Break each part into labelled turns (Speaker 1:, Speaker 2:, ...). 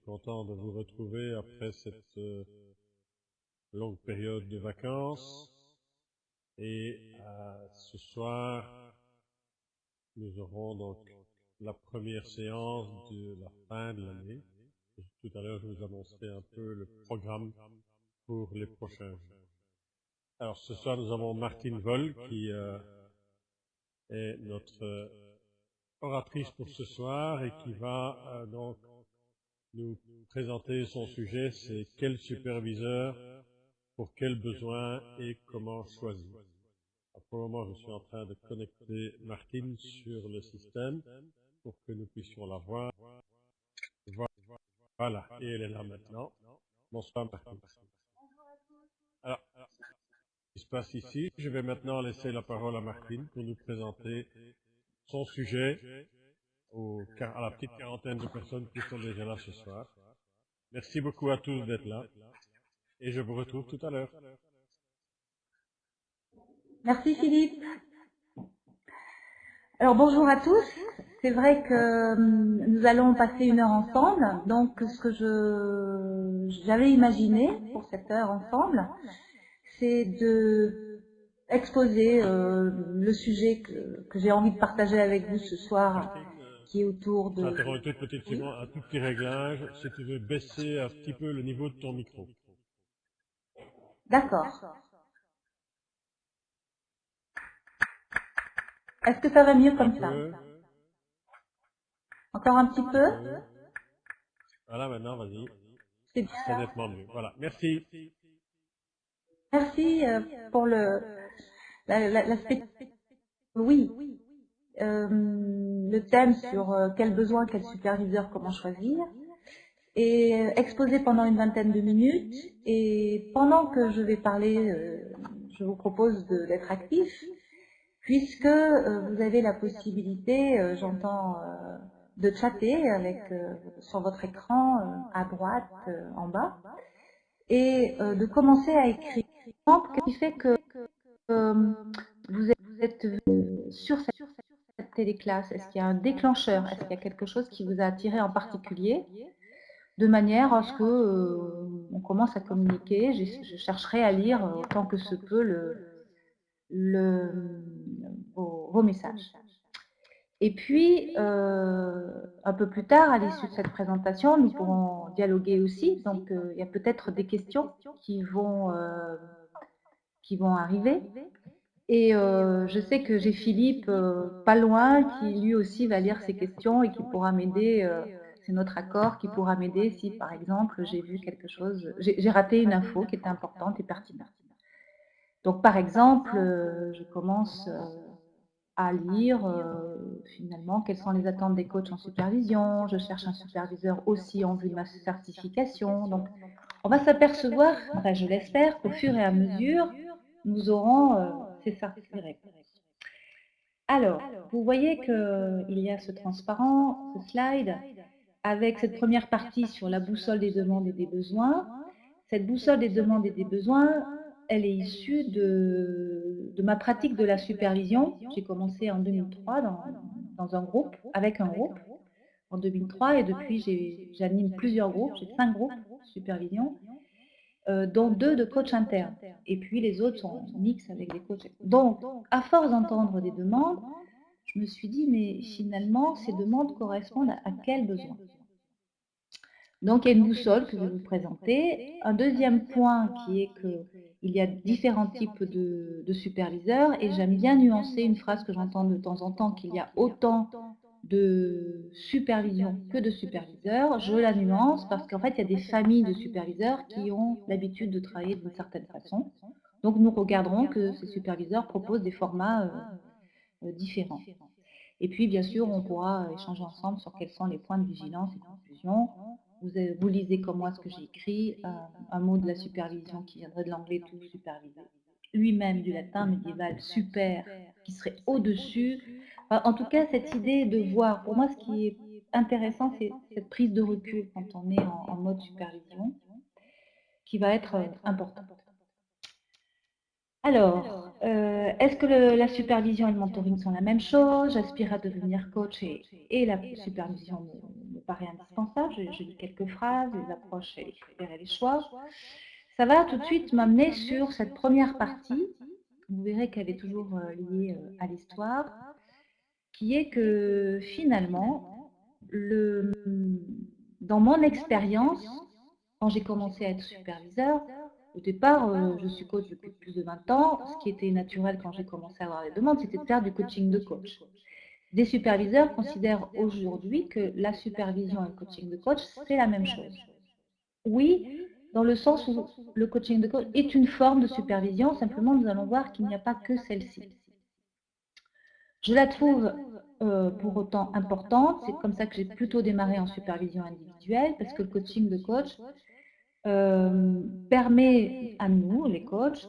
Speaker 1: content de vous retrouver après cette longue période de vacances. Et ce soir, nous aurons donc la première séance de la fin de l'année. Tout à l'heure, je vous annoncerai un peu le programme pour les prochains jours. Alors, ce soir, nous avons Martine Voll qui est notre oratrice pour ce soir et qui va donc nous présenter son sujet, c'est quel superviseur, pour quels besoins et comment choisir. Alors, pour le moment, je suis en train de connecter Martine sur le système pour que nous puissions la voir. Voilà, et elle est là maintenant. Bonsoir Martine. Alors, ce qui se passe ici, je vais maintenant laisser la parole à Martine pour nous présenter son sujet à la petite quarantaine de personnes qui sont déjà là ce soir. Merci beaucoup à tous d'être là et je vous retrouve tout à l'heure.
Speaker 2: Merci Philippe. Alors bonjour à tous. C'est vrai que nous allons passer une heure ensemble. Donc ce que j'avais imaginé pour cette heure ensemble, c'est de exposer le sujet que j'ai envie de partager avec vous ce soir,
Speaker 1: Martine,
Speaker 2: qui est autour de...
Speaker 1: j'interromps une toute petite seconde, un tout petit réglage. Si tu veux baisser un petit peu le niveau de ton micro.
Speaker 2: D'accord. Est-ce que ça va mieux comme ça? Encore un petit peu?
Speaker 1: Voilà, maintenant, vas-y.
Speaker 2: C'est
Speaker 1: C'est nettement mieux. Voilà, merci.
Speaker 2: Merci pour l'aspect... Oui, le thème sur quel besoin, quel superviseur, comment choisir, est exposé pendant une vingtaine de minutes. Et pendant que je vais parler, je vous propose d'être actif, puisque vous avez la possibilité, j'entends, de chatter sur votre écran à droite, en bas, et de commencer à écrire. Ce qui fait que vous êtes sur cette téléclasse. Est-ce qu'il y a un déclencheur? Est-ce qu'il y a quelque chose qui vous a attiré en particulier? De manière à ce que on commence à communiquer. Je chercherai à lire autant que se peut vos messages. Et puis, un peu plus tard, à l'issue de cette présentation, nous pourrons dialoguer aussi. Donc, il y a peut-être des questions qui vont arriver. Et je sais que j'ai Philippe pas loin qui lui aussi va lire ces questions et qui pourra m'aider. C'est notre accord qui pourra m'aider si, par exemple, j'ai vu quelque chose, j'ai raté une info qui était importante et pertinente. Donc, par exemple, je commence à lire finalement quelles sont les attentes des coachs en supervision. Je cherche un superviseur aussi en vue de ma certification. Donc, on va s'apercevoir, enfin, je l'espère, qu'au fur et à mesure, nous aurons ces réponses. Alors, vous voyez qu'il y a ce transparent, ce slide, avec cette première partie sur la boussole des demandes et des besoins. Cette boussole des demandes et des besoins, elle est issue de ma pratique de la supervision. J'ai commencé en 2003 dans un groupe, avec un groupe, en 2003, et depuis j'anime plusieurs groupes, j'ai 5 groupes de supervision, dont 2 de coach interne. Et puis les autres sont mix avec des coachs. Donc, à force d'entendre des demandes, je me suis dit, mais finalement, ces demandes correspondent à quel besoin? Donc, il y a une boussole que je vais vous présenter. Un deuxième point qui est qu'il y a différents types de superviseurs, et j'aime bien nuancer une phrase que j'entends de temps en temps, qu'il y a autant de supervision que de superviseurs. Je la nuance parce qu'en fait, il y a des familles de superviseurs qui ont l'habitude de travailler d'une certaine façon. Donc, nous regarderons que ces superviseurs proposent des formats différents. Et puis, bien sûr, on pourra échanger ensemble sur quels sont les points de vigilance et conclusions. Vous lisez comme moi ce que j'ai écrit, un mot de la supervision qui viendrait de l'anglais tout supervisé, lui-même du latin médiéval super, qui serait au-dessus. En tout cas, cette idée de voir, pour moi, ce qui est intéressant, c'est cette prise de recul quand on est en mode supervision, qui va être importante. Alors, Est-ce que la supervision et le mentoring sont la même chose? J'aspire à devenir coach et la supervision me paraît indispensable. Je lis quelques phrases, les approches et les critères et les choix. Ça va tout de suite m'amener sur cette première partie. Vous verrez qu'elle est toujours liée à l'histoire, qui est que finalement, dans mon expérience, quand j'ai commencé à être superviseur, au départ, je suis coach depuis plus de 20 ans. Ce qui était naturel quand j'ai commencé à avoir des demandes, c'était de faire du coaching de coach. Des superviseurs considèrent aujourd'hui que la supervision et le coaching de coach, c'est la même chose. Oui, dans le sens où le coaching de coach est une forme de supervision, simplement nous allons voir qu'il n'y a pas que celle-ci. Je la trouve pour autant importante, c'est comme ça que j'ai plutôt démarré en supervision individuelle, parce que le coaching de coach permet à nous, les coachs,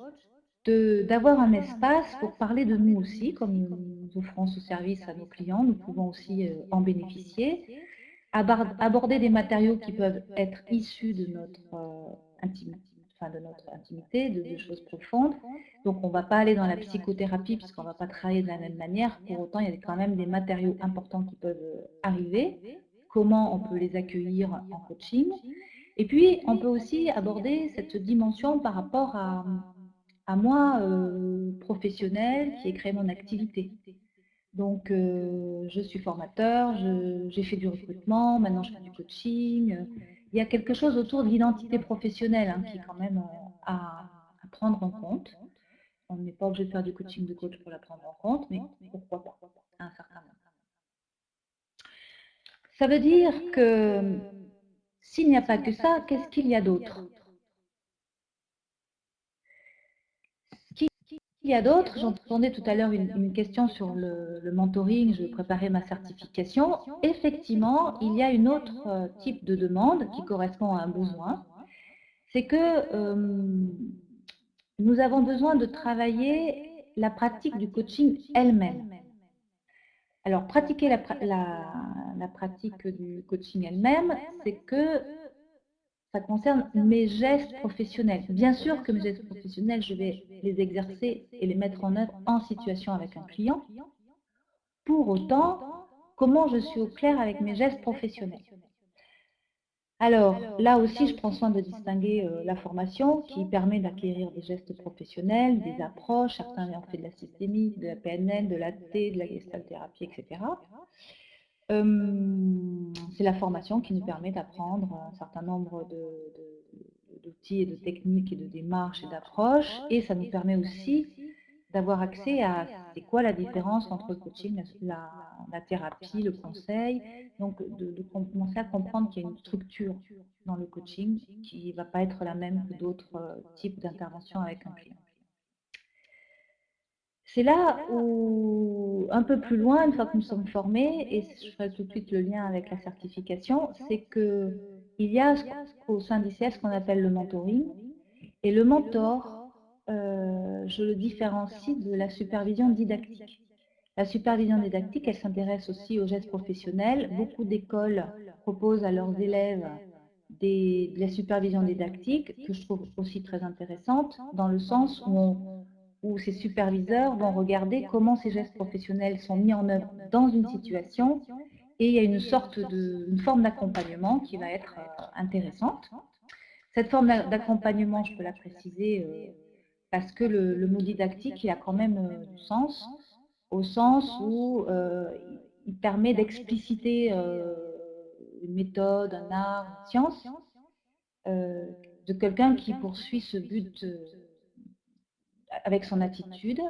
Speaker 2: d'avoir un espace pour parler de nous aussi, comme nous offrons ce service à nos clients, nous pouvons aussi en bénéficier, aborder des matériaux qui peuvent être issus de notre intimité, de choses profondes. Donc on ne va pas aller dans la psychothérapie puisqu'on ne va pas travailler de la même manière. Pour autant, il y a quand même des matériaux importants qui peuvent arriver. Comment on peut les accueillir en coaching? Et puis, on peut aussi aborder cette dimension par rapport à moi, professionnelle, qui ai créé mon activité. Donc, je suis formateur, j'ai fait du recrutement, maintenant je fais du coaching. Il y a quelque chose autour de l'identité professionnelle hein, qui est quand même à prendre en compte. On n'est pas obligé de faire du coaching de coach pour la prendre en compte, mais pourquoi pas, à un certain moment. Ça veut dire que s'il n'y a pas que ça, qu'est-ce qu'il y a d'autre? Il y a d'autres, j'entendais tout à l'heure une question sur le mentoring, je préparais ma certification. Effectivement, il y a une autre type de demande qui correspond à un besoin, c'est que nous avons besoin de travailler la pratique du coaching elle-même. Alors, pratiquer la pratique du coaching elle-même, c'est que ça concerne mes gestes professionnels. Bien sûr que mes gestes professionnels, je vais les exercer et les mettre en œuvre en situation avec un client. Pour autant, comment je suis au clair avec mes gestes professionnels? Alors, là aussi, je prends soin de distinguer la formation qui permet d'acquérir des gestes professionnels, des approches, certains ont fait de la systémique, de la PNL, de l'AT, de la gestalt-thérapie, etc. C'est la formation qui nous permet d'apprendre un certain nombre d'outils et de techniques et de démarches et d'approches, et ça nous permet aussi d'avoir accès à c'est quoi la différence entre le coaching, la thérapie, le conseil, donc de commencer à comprendre qu'il y a une structure dans le coaching qui ne va pas être la même que d'autres types d'interventions avec un client. C'est là où, un peu plus loin, une fois que nous sommes formés, et je ferai tout de suite le lien avec la certification, c'est qu'il y a au sein d'ICF ce qu'on appelle le mentoring. Et le mentor, je le différencie de la supervision didactique. La supervision didactique, elle s'intéresse aussi aux gestes professionnels. Beaucoup d'écoles proposent à leurs élèves de la supervision didactique, que je trouve aussi très intéressante, dans le sens où ces superviseurs vont regarder comment ces gestes professionnels sont mis en œuvre dans une situation, et il y a une forme d'accompagnement qui va être intéressante. Cette forme d'accompagnement, je peux la préciser parce que le mot didactique, il a quand même du sens, au sens où il permet d'expliciter une méthode, un art, une science, de quelqu'un qui poursuit ce but avec son attitude.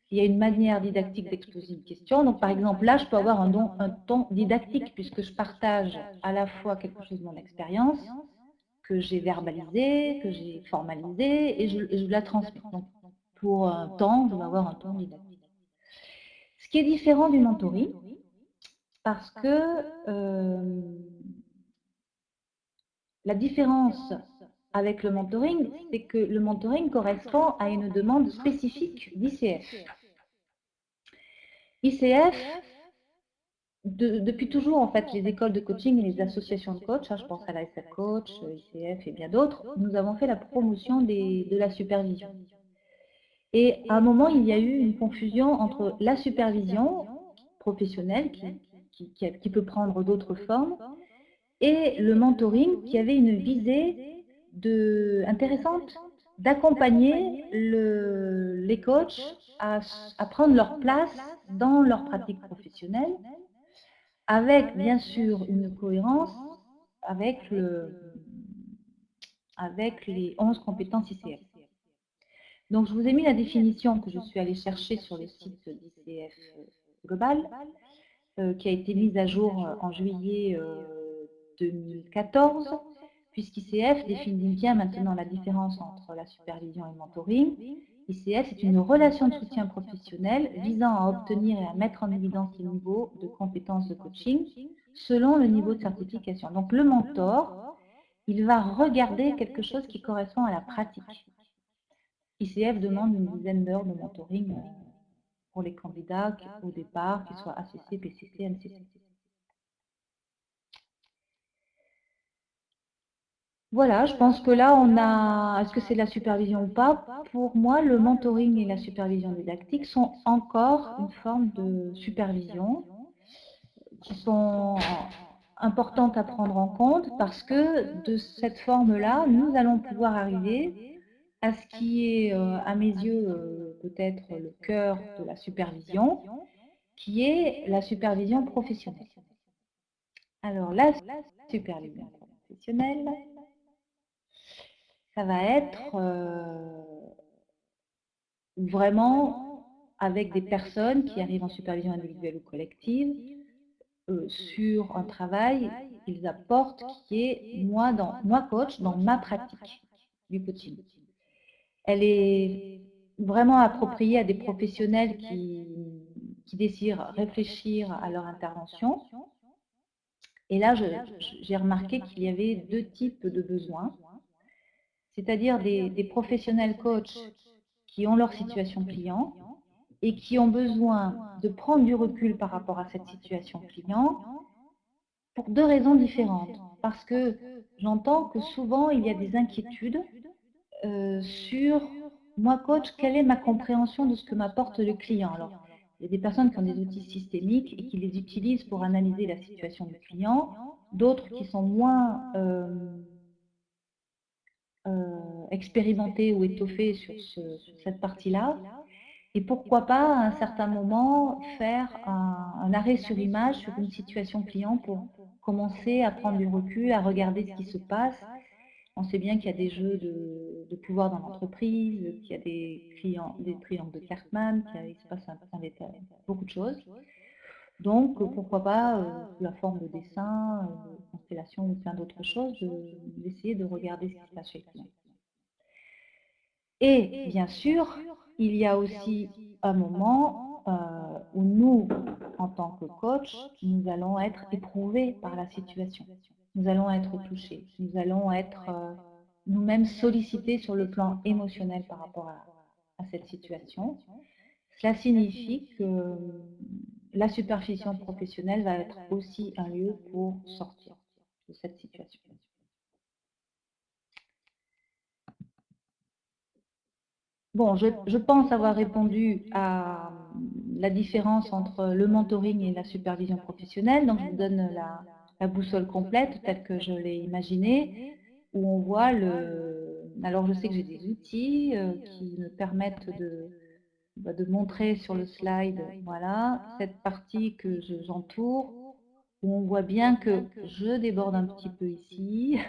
Speaker 2: Il y a une manière didactique d'exposer une question. Donc, par exemple, là, je peux avoir un ton didactique puisque je partage à la fois quelque chose de mon expérience, que j'ai verbalisé, que j'ai formalisé, et je la transmets. Donc, pour un temps, je vais avoir un ton didactique. Ce qui est différent du mentoring, parce que la différence avec le mentoring, c'est que le mentoring correspond à une demande spécifique d'ICF. ICF, depuis toujours, en fait, les écoles de coaching et les associations de coach, je pense à la SF Coach, ICF et bien d'autres, nous avons fait la promotion de la supervision. Et à un moment, il y a eu une confusion entre la supervision professionnelle, qui peut prendre d'autres formes, et le mentoring, qui avait une visée intéressante d'accompagner les coachs à prendre leur place dans leur pratique professionnelle, avec bien sûr une cohérence avec, avec les 11 compétences ICF. Donc, je vous ai mis la définition que je suis allée chercher sur le site d'ICF Global, qui a été mise à jour en juillet 2014, puisqu'ICF définit bien maintenant la différence entre la supervision et le mentoring. ICF est une relation de soutien professionnel visant à obtenir et à mettre en évidence les niveaux de compétences de coaching selon le niveau de certification. Donc, le mentor, il va regarder quelque chose qui correspond à la pratique. ICF demande une dizaine d'heures de mentoring pour les candidats au départ, qu'ils soient ACC, PCC, NCC. Voilà, je pense que là, on a... Est-ce que c'est de la supervision ou pas? Pour moi, le mentoring et la supervision didactique sont encore une forme de supervision qui sont importantes à prendre en compte parce que de cette forme-là, nous allons pouvoir arriver à ce qui est, à mes yeux, peut-être le cœur de la supervision, qui est la supervision professionnelle. Alors, la supervision professionnelle, ça va être vraiment avec des personnes qui arrivent en supervision individuelle ou collective sur un travail qu'ils apportent qui est moi coach, dans ma pratique du coaching. Elle est vraiment appropriée à des professionnels qui désirent réfléchir à leur intervention. Et là, j'ai remarqué qu'il y avait deux types de besoins, c'est-à-dire des professionnels coachs qui ont leur situation client et qui ont besoin de prendre du recul par rapport à cette situation client pour deux raisons différentes. Parce que j'entends que souvent, il y a des inquiétudes sur, moi coach, quelle est ma compréhension de ce que m'apporte le client. Alors, il y a des personnes qui ont des outils systémiques et qui les utilisent pour analyser la situation du client, d'autres qui sont moins expérimentés ou étoffés sur cette partie-là. Et pourquoi pas, à un certain moment, faire un arrêt sur image sur une situation client pour commencer à prendre du recul, à regarder ce qui se passe. On sait bien qu'il y a des jeux de pouvoir dans l'entreprise, qu'il y a des triangles de Cartman, qu'il se passe beaucoup de choses. Donc, pourquoi pas, sous la forme de dessin, de constellation ou plein d'autres choses, d'essayer de regarder ce qui se passe chez le client. Et bien sûr, il y a aussi un moment où nous, en tant que coach, nous allons être éprouvés par la situation. Nous allons être touchés. Nous allons être nous-mêmes sollicités sur le plan émotionnel par rapport à cette situation. Cela signifie que la supervision professionnelle va être aussi un lieu pour sortir de cette situation. Bon, je pense avoir répondu à la différence entre le mentoring et la supervision professionnelle. Donc, je vous donne la boussole complète telle que je l'ai imaginée, où on voit Alors, je sais que j'ai des outils qui me permettent de montrer sur le slide, voilà, cette partie que j'entoure, où on voit bien que je déborde un petit peu ici,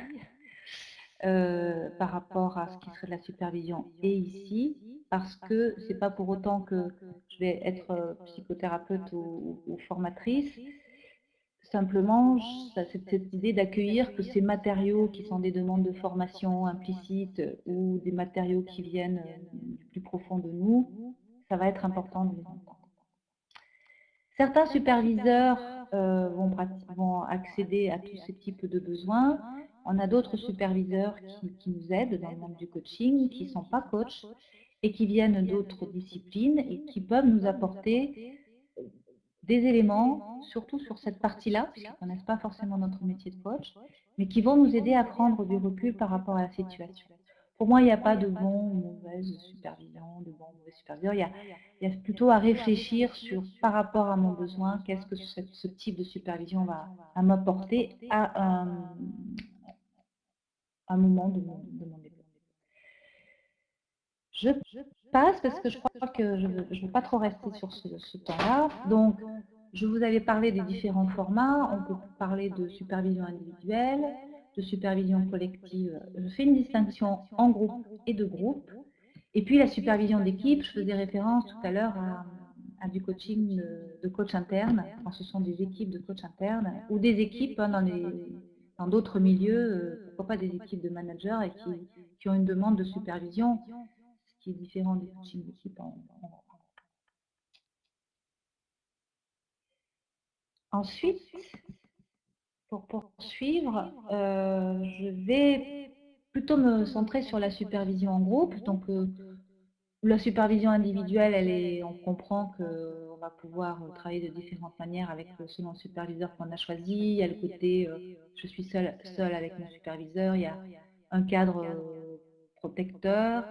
Speaker 2: par rapport à ce qui serait de la supervision et ici, parce que c'est pas pour autant que je vais être psychothérapeute ou formatrice. Simplement, c'est cette idée d'accueillir que ces matériaux qui sont des demandes de formation implicites ou des matériaux qui viennent du plus profond de nous, ça va être important de les entendre. Certains superviseurs vont accéder à tous ces types de besoins. On a d'autres superviseurs qui nous aident dans le monde du coaching, qui ne sont pas coachs et qui viennent d'autres disciplines et qui peuvent nous apporter des éléments, surtout sur cette partie-là, puisqu'ils ne connaissent pas forcément notre métier de coach, mais qui vont nous aider à prendre du recul par rapport à la situation. Pour moi, il n'y a pas de bon ou mauvaise supervision, de bon ou mauvais superviseur. Il y a plutôt à réfléchir sur, par rapport à mon besoin, qu'est-ce que ce type de supervision va m'apporter à un moment de mon développement. Je passe parce que je crois que je veux pas trop rester sur ce temps-là. Donc, je vous avais parlé des différents formats. On peut parler de supervision individuelle, de supervision collective. Je fais une distinction en groupe et de groupe. Et puis la supervision d'équipe, je faisais référence tout à l'heure à du coaching de coach interne, quand ce sont des équipes de coach interne, ou des équipes dans d'autres milieux, pourquoi pas des équipes de managers et qui ont une demande de supervision, ce qui est différent du coaching d'équipe. Ensuite, pour poursuivre, je vais plutôt me centrer sur la supervision en groupe. Donc, la supervision individuelle, on comprend qu'on va pouvoir travailler de différentes manières selon le superviseur qu'on a choisi. Il y a le côté je suis seule avec mon superviseur, il y a un cadre protecteur.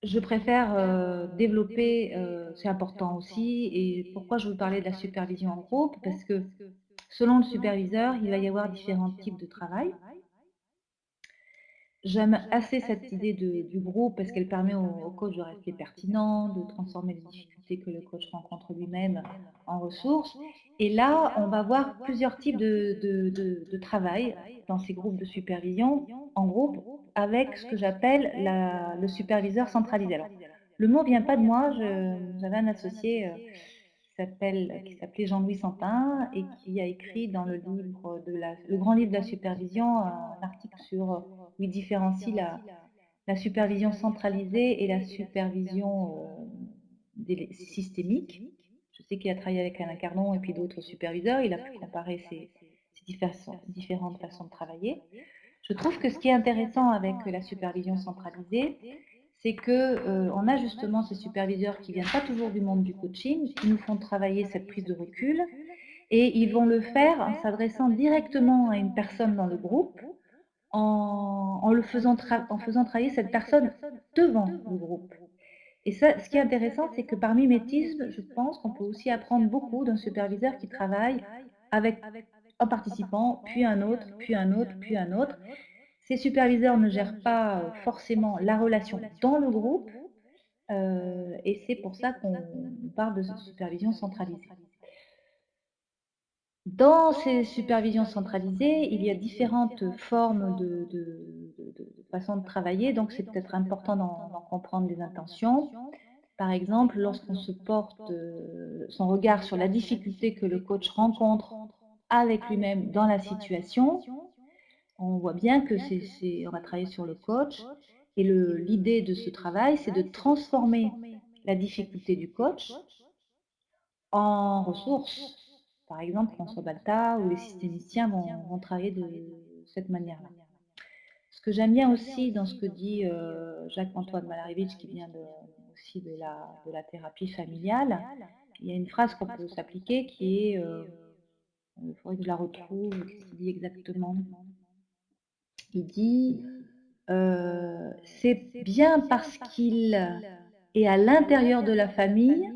Speaker 2: Je préfère développer, c'est important aussi, et pourquoi je vous parlais de la supervision en groupe, parce que selon le superviseur, il va y avoir différents types de travail. J'aime assez cette idée du groupe parce qu'elle permet au coach de rester pertinent, de transformer les difficultés que le coach rencontre lui-même en ressources. Et là, on va voir plusieurs types de travail dans ces groupes de supervision en groupe avec ce que j'appelle le superviseur centralisé. Alors, le mot ne vient pas de moi, j'avais un associé qui s'appelait Jean-Louis Santin et qui a écrit dans le grand livre de la supervision un article où il différencie la supervision centralisée et la supervision systémique. Je sais qu'il a travaillé avec Alain Cardon et puis d'autres superviseurs, il a pu comparer ces différentes façons de travailler. Je trouve que ce qui est intéressant avec la supervision centralisée, c'est qu'on a justement ces superviseurs qui ne viennent pas toujours du monde du coaching, qui nous font travailler cette prise de recul, et ils vont le faire en s'adressant directement à une personne dans le groupe, en faisant travailler cette personne devant le groupe. Et ça, ce qui est intéressant, c'est que par mimétisme, je pense qu'on peut aussi apprendre beaucoup d'un superviseur qui travaille avec un participant, puis un autre, puis un autre, puis un autre. Ces superviseurs ne gèrent pas forcément la relation dans le groupe, et c'est pour ça qu'on parle de supervision centralisée. Dans ces supervisions centralisées, il y a différentes formes de façons de travailler, donc c'est peut-être important d'en comprendre les intentions. Par exemple, lorsqu'on se porte son regard sur la difficulté que le coach rencontre avec lui-même dans la situation, on voit bien que on va travailler sur le coach, et l'idée de ce travail, c'est de transformer la difficulté du coach en ressources. Par exemple, François Balta ou les systémiciens vont travailler de cette manière-là. Ce que j'aime bien aussi dans ce que dit Jacques-Antoine Malarevitch, qui vient aussi de la thérapie familiale, il y a une phrase qu'on peut s'appliquer qui est, il faudrait que je la retrouve, qu'est-ce qu'il dit exactement? Il dit c'est bien parce qu'il est à l'intérieur de la famille,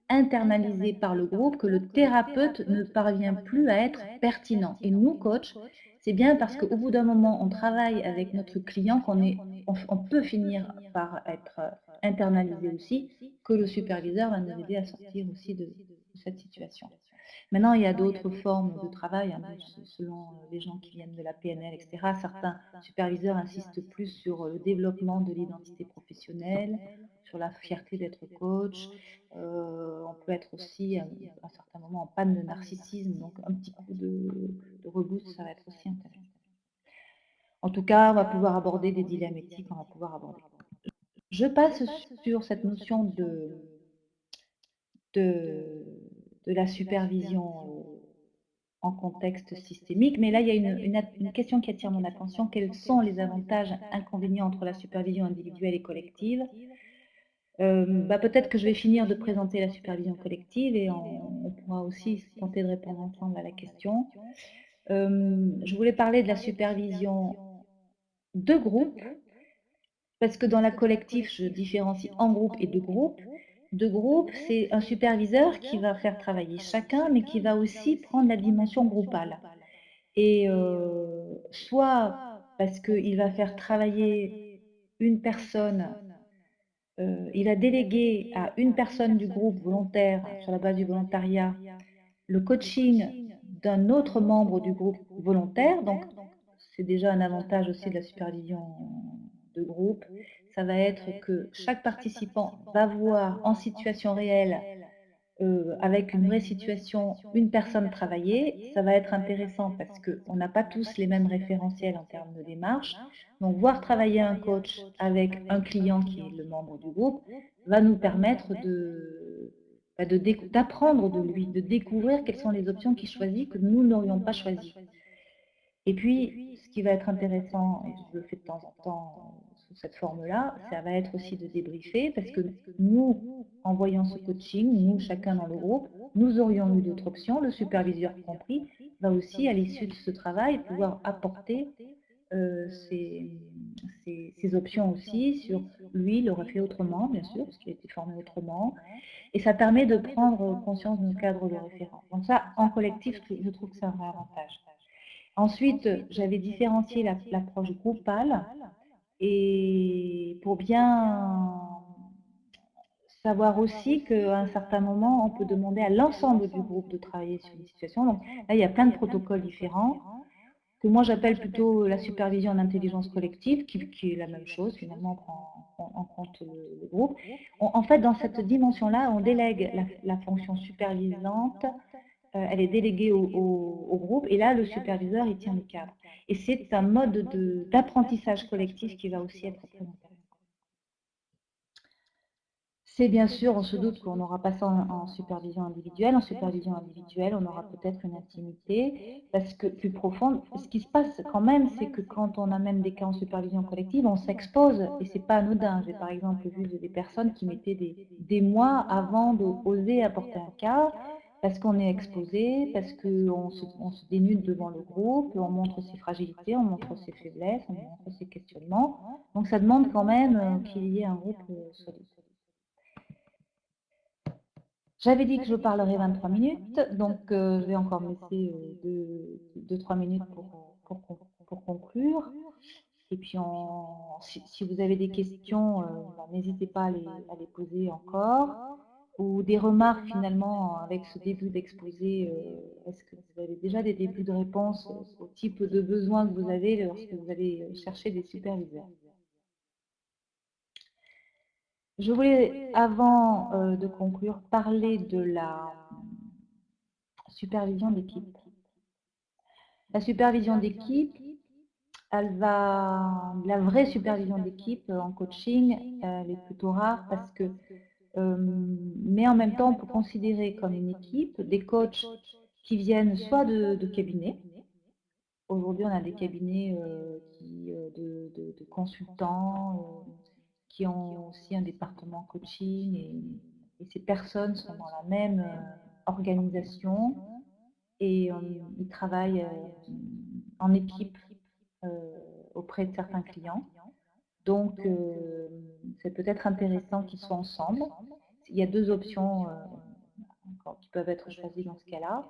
Speaker 2: internalisé par le groupe, que le thérapeute ne parvient plus à être pertinent. Et nous, coachs, c'est bien parce qu'au bout d'un moment, on travaille avec notre client on peut finir par être internalisé aussi, que le superviseur va nous aider à sortir aussi de cette situation. Maintenant, il y a d'autres formes de travail, hein, selon les gens qui viennent de la PNL, etc. Certains superviseurs insistent plus sur le développement de l'identité professionnelle, sur la fierté d'être coach. On peut être aussi, à un certain moment, en panne de narcissisme, donc un petit coup de reboost, ça va être aussi intéressant. En tout cas, on va pouvoir aborder des dilemmes éthiques, on va pouvoir aborder. Je passe sur cette notion de la supervision en contexte systémique, mais là, il y a une question qui attire mon attention. Quels sont les avantages, inconvénients entre la supervision individuelle et collective? Peut-être que je vais finir de présenter la supervision collective et on pourra aussi tenter de répondre ensemble à la question. Je voulais parler de la supervision de groupe Parce que dans la collectif, je différencie en groupe et de groupe. De groupe, c'est un superviseur qui va faire travailler chacun, mais qui va aussi prendre la dimension groupale. Et soit parce qu'il va faire travailler une personne, il a délégué à une personne du groupe volontaire, sur la base du volontariat, le coaching d'un autre membre du groupe volontaire, donc c'est déjà un avantage aussi de la supervision de groupe. Ça va être que chaque participant va voir en situation réelle, avec une vraie situation, une personne travailler. Ça va être intéressant parce qu'on n'a pas tous les mêmes référentiels en termes de démarche. Donc, voir travailler un coach avec un client qui est le membre du groupe va nous permettre d'apprendre de lui, de découvrir quelles sont les options qu'il choisit que nous n'aurions pas choisies. Et puis, ce qui va être intéressant, et je le fais de temps en temps sous cette forme-là, ça va être aussi de débriefer, parce que nous, en voyant ce coaching, nous, chacun dans le groupe, nous aurions eu d'autres options, le superviseur compris, va aussi, à l'issue de ce travail, pouvoir apporter ces options aussi sur lui, il aurait fait autrement, bien sûr, parce qu'il a été formé autrement, et ça permet de prendre conscience de nos cadres de référence. Donc ça, en collectif, je trouve que c'est un vrai avantage. Ensuite, j'avais différencié l'approche groupale et pour bien savoir aussi qu'à un certain moment, on peut demander à l'ensemble du groupe de travailler sur une situation. Donc là, il y a plein de protocoles différents que moi j'appelle plutôt la supervision en intelligence collective, qui est la même chose, finalement, on prend en compte le groupe. En fait, dans cette dimension-là, on délègue la fonction supervisante, elle est déléguée au groupe, et là, le superviseur, il tient le cadre. Et c'est un mode d'apprentissage collectif qui va aussi être très intéressant. C'est bien sûr, on se doute qu'on n'aura pas ça en supervision individuelle. En supervision individuelle, on aura peut-être une intimité, parce que plus profonde. Ce qui se passe quand même, c'est que quand on amène des cas en supervision collective, on s'expose, et c'est pas anodin. J'ai par exemple vu des personnes qui mettaient des mois avant d'oser apporter un cas, parce qu'on est exposé, parce qu'on se dénude devant le groupe, on montre ses fragilités, on montre ses faiblesses, on montre ses questionnements. Donc ça demande quand même qu'il y ait un groupe solide. J'avais dit que je parlerais 23 minutes, donc je vais encore me laisser 2-3 minutes pour conclure. Et puis, si vous avez des questions, n'hésitez pas à les poser encore. Ou des remarques finalement avec ce début d'exposé. Est-ce que vous avez déjà des débuts de réponse au type de besoin que vous avez lorsque vous allez chercher des superviseurs? Je voulais, avant de conclure, parler de la supervision d'équipe. La supervision d'équipe, la vraie supervision d'équipe en coaching, elle est plutôt rare parce que, mais en même temps, on peut considérer comme une équipe des coachs qui viennent soit de cabinets. Aujourd'hui, on a des cabinets de consultants qui ont aussi un département coaching, et ces personnes sont dans la même organisation, et ils travaillent en équipe auprès de certains clients. Donc, c'est peut-être intéressant qu'ils soient ensemble. Il y a deux options qui peuvent être choisies dans ce cas-là.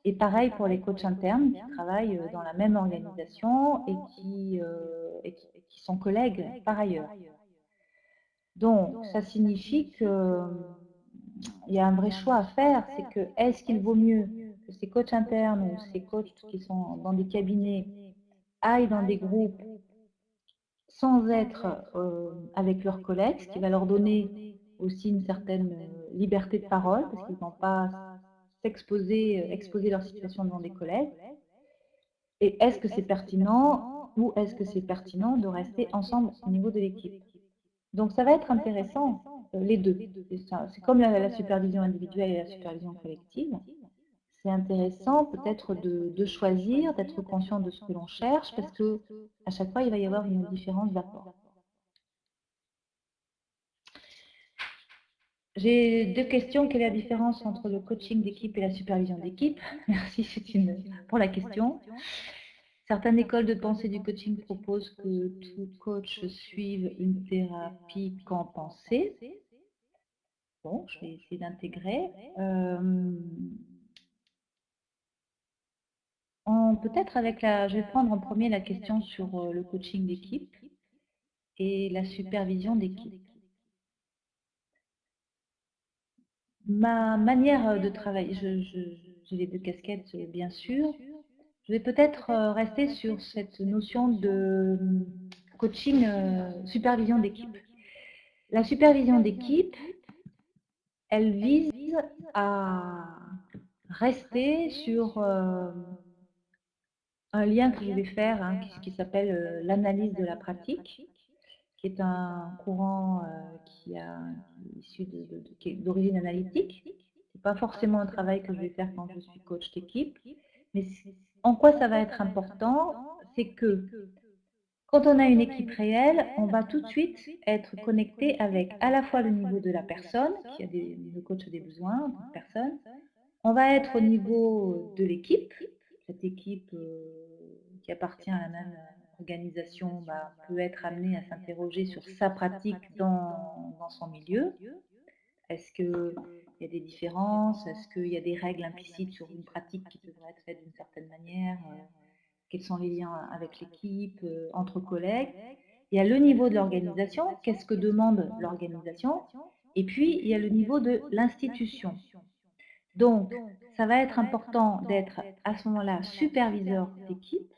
Speaker 2: Et pareil pour les coachs internes qui travaillent dans la même organisation et qui sont collègues par ailleurs. Donc, ça signifie qu'il y a un vrai choix à faire, c'est que est-ce qu'il vaut mieux que ces coachs internes ou ces coachs qui sont dans des cabinets aillent dans des groupes sans être avec leurs collègues, ce qui va leur donner aussi une certaine liberté de parole, parce qu'ils ne vont pas exposer leur situation devant des collègues. Et est-ce que c'est pertinent, ou est-ce que c'est pertinent de rester ensemble au niveau de l'équipe? Donc ça va être intéressant, les deux. C'est comme la supervision individuelle et la supervision collective. C'est intéressant peut-être de choisir, d'être conscient de ce que l'on cherche, parce que à chaque fois, il va y avoir une différence d'apport. J'ai deux questions. Quelle est la différence entre le coaching d'équipe et la supervision d'équipe? Merci pour la question. Certaines écoles de pensée du coaching proposent que tout coach suive une thérapie compensée. Bon, je vais essayer d'intégrer. Peut-être je vais prendre en premier la question sur le coaching d'équipe et la supervision d'équipe. Ma manière de travailler, j'ai les deux casquettes bien sûr. Je vais peut-être rester sur cette notion de coaching, supervision d'équipe. La supervision d'équipe, elle vise à rester sur un lien que je vais faire, hein, qui s'appelle l'analyse de la pratique, qui est un courant qui est issu qui est d'origine analytique. Ce n'est pas forcément un travail que je vais faire quand je suis coach d'équipe, mais en quoi ça va être important, c'est que quand on a une équipe réelle, on va tout de suite être connecté avec à la fois le niveau de la personne, le coach a des besoins en tant que personne, on va être au niveau de l'équipe, cette équipe qui appartient à la même organisation peut être amenée à s'interroger sur sa pratique dans son milieu. Est-ce qu'il y a des différences? Est-ce qu'il y a des règles implicites sur une pratique qui devrait être faite d'une certaine manière? Quels sont les liens avec l'équipe, entre collègues? Il y a le niveau de l'organisation, qu'est-ce que demande l'organisation? Et puis, il y a le niveau de l'institution. Donc, ça va être important d'être à ce moment-là superviseur d'équipe,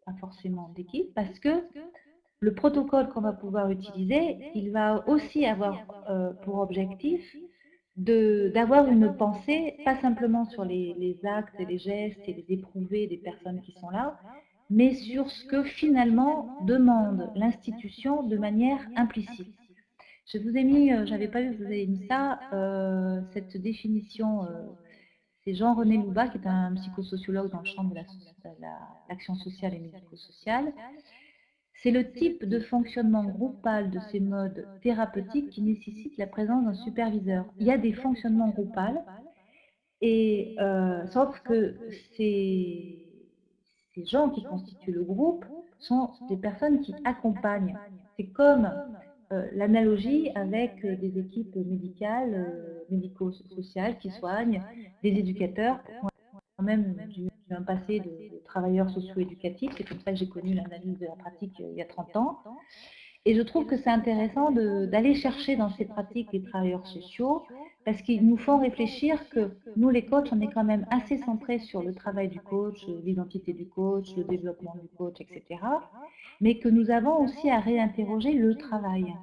Speaker 2: pas forcément d'équipe, parce que le protocole qu'on va pouvoir utiliser, il va aussi avoir pour objectif d'avoir une pensée, pas simplement sur les actes et les gestes et les éprouvés des personnes qui sont là, mais sur ce que finalement demande l'institution de manière implicite. Je vous ai mis, j'avais pas vu que vous avez mis ça, cette définition, c'est Jean-René Loubat, qui est un psychosociologue dans le champ de l'action sociale et médico-sociale. C'est le type de fonctionnement groupal de ces modes thérapeutiques qui nécessite la présence d'un superviseur. Il y a des fonctionnements groupals, et sauf que ces gens qui constituent le groupe sont des personnes qui accompagnent. C'est comme l'analogie avec des équipes médicales, médico-sociales qui soignent, des éducateurs, quand même un passé de travailleurs socio-éducatifs. C'est comme ça que j'ai connu l'analyse de la pratique il y a 30 ans. Et je trouve que c'est intéressant d'aller chercher dans ces pratiques les travailleurs sociaux, parce qu'ils nous font réfléchir que nous, les coachs, on est quand même assez centrés sur le travail du coach, l'identité du coach, le développement du coach, etc. Mais que nous avons aussi à réinterroger le travail.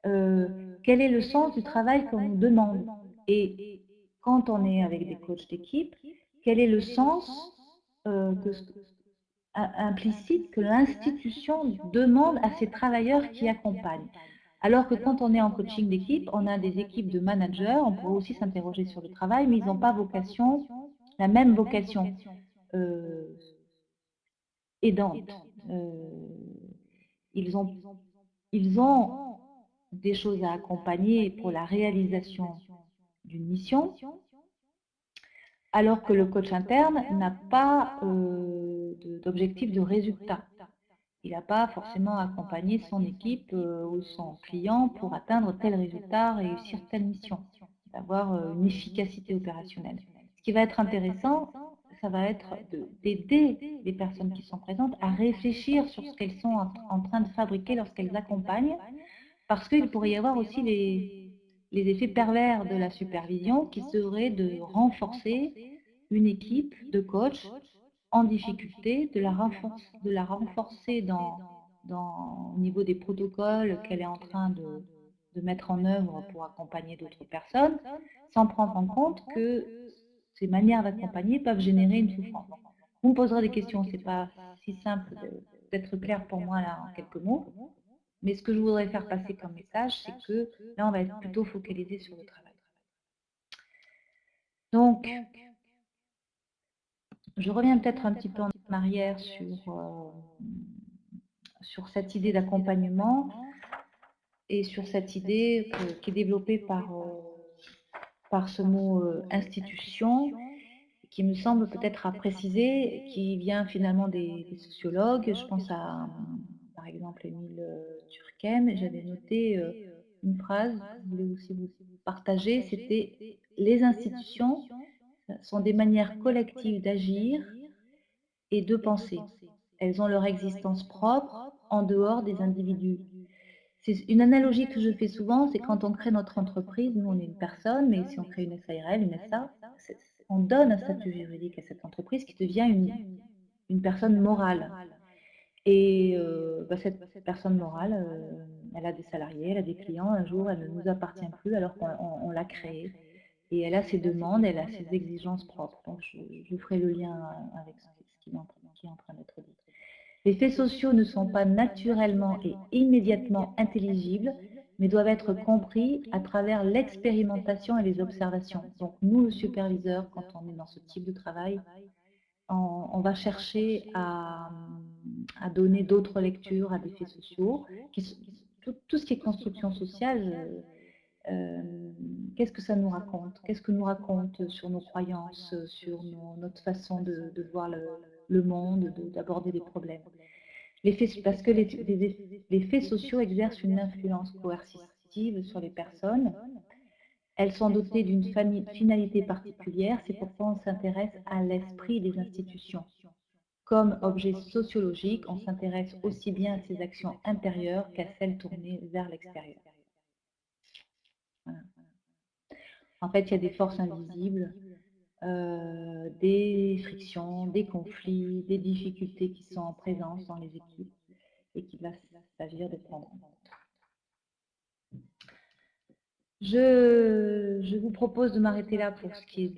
Speaker 2: Quel est le sens du travail qu'on nous demande? Et quand on est avec des coachs d'équipe, quel est le sens implicite que l'institution demande à ses travailleurs qui accompagnent? Alors que quand on est en coaching d'équipe, on a des équipes de managers, on pourrait aussi s'interroger sur le travail, mais ils n'ont pas la même vocation aidante. Ils ont des choses à accompagner pour la réalisation d'une mission, alors que le coach interne n'a pas d'objectif de résultat. Il n'a pas forcément accompagné son équipe ou son client pour atteindre tel résultat, réussir telle mission, d'avoir une efficacité opérationnelle. Ce qui va être intéressant, ça va être d'aider les personnes qui sont présentes à réfléchir sur ce qu'elles sont en train de fabriquer lorsqu'elles accompagnent, parce qu'il pourrait y avoir aussi les effets pervers de la supervision qui seraient de renforcer une équipe de coachs en difficulté, de la renforcer au niveau des protocoles qu'elle est en train de mettre en œuvre pour accompagner d'autres personnes, sans prendre en compte que ces manières d'accompagner peuvent générer une souffrance. Vous me poserez des questions, ce n'est pas si simple d'être clair pour moi là en quelques mots, mais ce que je voudrais faire passer comme message, c'est que là on va être plutôt focalisé sur le travail. Donc, je reviens peut-être un petit peu en arrière sur cette idée d'accompagnement et sur cette idée qui est développée par ce mot institution, qui me semble peut-être à préciser, qui vient finalement des sociologues. Je pense à, par exemple, Émile Durkheim. J'avais noté une phrase que je voulais aussi vous partager, c'était: «Les institutions sont des manières collectives d'agir et de penser. Elles ont leur existence propre en dehors des individus.» C'est une analogie que je fais souvent, c'est quand on crée notre entreprise, nous on est une personne, mais si on crée une SARL, une SA, on donne un statut juridique à cette entreprise qui devient une personne morale. Et cette personne morale, elle a des salariés, elle a des clients, un jour elle ne nous appartient plus alors qu'on l'a créée. Et elle a ses demandes, elle a ses exigences propres. Donc je ferai le lien avec ce qui est en train d'être dit. Les faits sociaux ne sont pas naturellement et immédiatement intelligibles, mais doivent être compris à travers l'expérimentation et les observations. Donc nous, le superviseur, quand on est dans ce type de travail, on va chercher à donner d'autres lectures à des faits sociaux. Tout ce qui est construction sociale, qu'est-ce que ça nous raconte? Qu'est-ce que nous raconte sur nos croyances, sur notre façon de voir le monde, d'aborder des problèmes? Parce que les faits sociaux exercent une influence coercitive sur les personnes. Elles sont dotées d'une finalité particulière, c'est pourquoi on s'intéresse à l'esprit des institutions. Comme objet sociologique, on s'intéresse aussi bien à ses actions intérieures qu'à celles tournées vers l'extérieur. Voilà. En fait, il y a des forces invisibles, des frictions, des conflits, des difficultés qui sont en présence dans les équipes et qu'il va s'agir de prendre en compte. Je vous propose de m'arrêter là pour ce qui est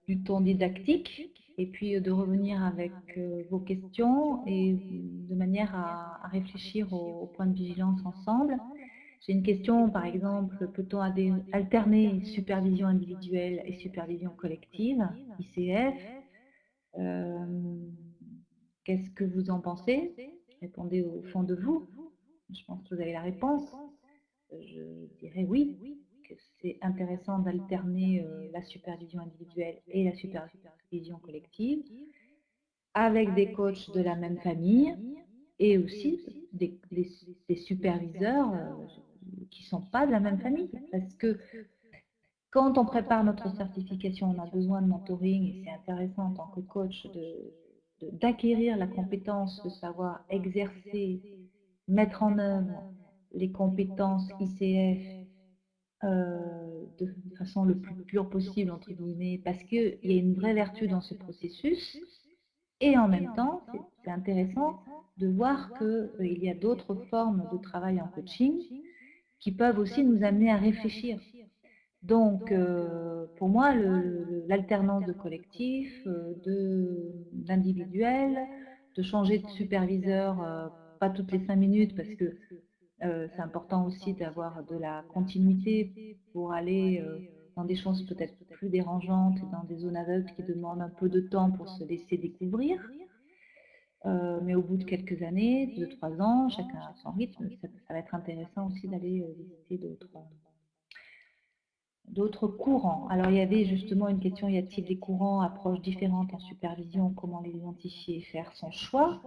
Speaker 2: du ton didactique et puis de revenir avec vos questions et de manière à réfléchir au point de vigilance ensemble. J'ai une question, par exemple, peut-on alterner supervision individuelle et supervision collective, ICF? Qu'est-ce que vous en pensez? Répondez au fond de vous. Je pense que vous avez la réponse. Je dirais oui, que c'est intéressant d'alterner la supervision individuelle et la supervision collective avec des coachs de la même famille et aussi des superviseurs qui ne sont pas de la même famille. Parce que quand on prépare notre certification, on a besoin de mentoring et c'est intéressant en tant que coach d'acquérir la compétence de savoir exercer, mettre en œuvre les compétences ICF de façon le plus pure possible, entre guillemets, parce qu'il y a une vraie vertu dans ce processus. Et en même temps, c'est intéressant de voir qu'il y a d'autres formes de travail en coaching qui peuvent aussi nous amener à réfléchir. Donc, pour moi, l'alternance de collectif, d'individuel, de changer de superviseur, pas toutes les 5 minutes, parce que c'est important aussi d'avoir de la continuité pour aller dans des choses peut-être plus dérangeantes et dans des zones aveugles qui demandent un peu de temps pour se laisser découvrir. Mais au bout de quelques années, 2-3 ans, chacun à son rythme, ça va être intéressant aussi d'aller visiter d'autres courants. Alors il y avait justement une question, y a-t-il des courants, approches différentes en supervision, comment les identifier et faire son choix?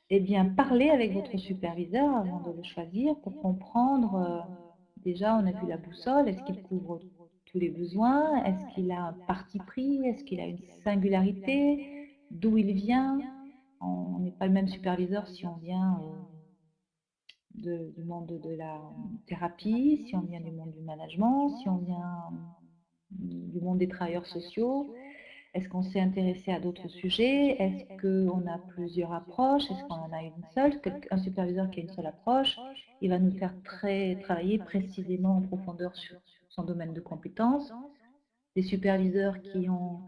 Speaker 2: Eh bien, parlez avec votre superviseur avant de le choisir pour comprendre, déjà on a vu la boussole, est-ce qu'il couvre tous les besoins? Est-ce qu'il a un parti pris? Est-ce qu'il a une singularité? D'où il vient? On n'est pas le même superviseur si on vient du monde de la thérapie, si on vient du monde du management, si on vient du monde des travailleurs sociaux. Est-ce qu'on s'est intéressé à d'autres sujets? Est-ce qu'on a plusieurs approches? Est-ce qu'on en a une seule? Un superviseur qui a une seule approche, il va nous faire travailler précisément en profondeur sur son domaine de compétences. Les superviseurs qui ont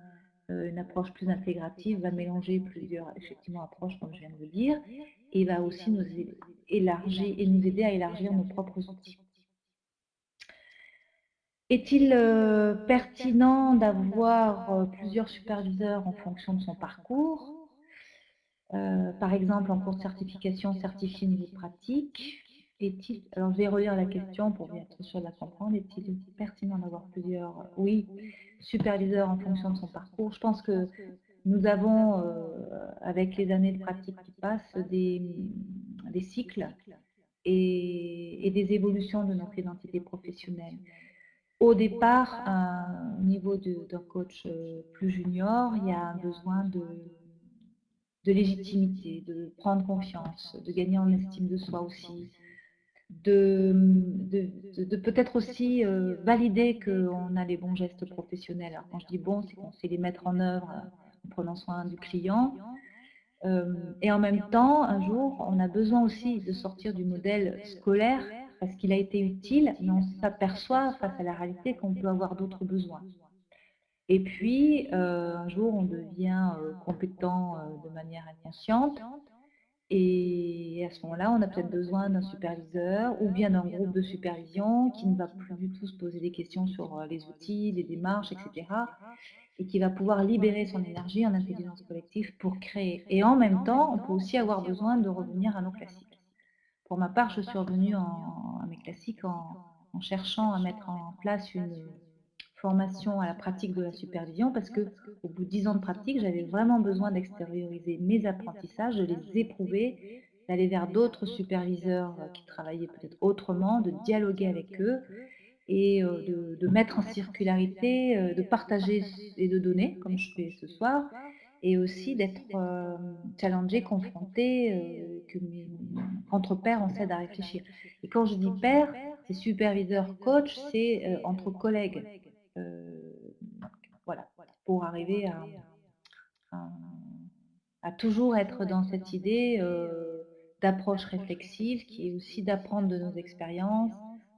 Speaker 2: une approche plus intégrative va mélanger plusieurs effectivement approches, comme je viens de le dire, et va aussi nous aider à élargir nos propres outils. Est-il pertinent d'avoir plusieurs superviseurs en fonction de son parcours? Par exemple, en cours de certification, certifier niveau pratique. Est-il, alors je vais relire la question pour bien être sûr de la comprendre. Est-il pertinent d'avoir plusieurs, oui, superviseurs en fonction de son parcours? Je pense que nous avons, avec les années de pratique qui passent, des cycles et des évolutions de notre identité professionnelle. Au départ, au niveau d'un coach plus junior, il y a un besoin de légitimité, de prendre confiance, de gagner en estime de soi aussi, de peut-être aussi valider qu'on a les bons gestes professionnels. Alors quand je dis bon, c'est qu'on sait les mettre en œuvre en prenant soin du client. Et en même temps, un jour, on a besoin aussi de sortir du modèle scolaire parce qu'il a été utile, mais on s'aperçoit face à la réalité qu'on peut avoir d'autres besoins. Et puis, un jour, on devient compétent de manière inconsciente. Et à ce moment-là, on a peut-être besoin d'un superviseur ou bien d'un groupe de supervision qui ne va plus du tout se poser des questions sur les outils, les démarches, etc. Et qui va pouvoir libérer son énergie en intelligence collective pour créer. Et en même temps, on peut aussi avoir besoin de revenir à nos classiques. Pour ma part, je suis revenue à mes classiques en cherchant à mettre en place une formation à la pratique de la supervision parce que au bout de 10 ans de pratique, j'avais vraiment besoin d'extérioriser mes apprentissages, de les éprouver, d'aller vers d'autres superviseurs qui travaillaient peut-être autrement, de dialoguer avec eux et de mettre en circularité, de partager et de donner, comme je fais ce soir, et aussi d'être challengée, confrontée, que mes entre pairs, on s'aide à réfléchir. Et quand je dis pairs, c'est superviseur, coach, c'est entre collègues. Euh, voilà, pour arriver à, à toujours être dans cette idée d'approche réflexive qui est aussi d'apprendre de nos expériences,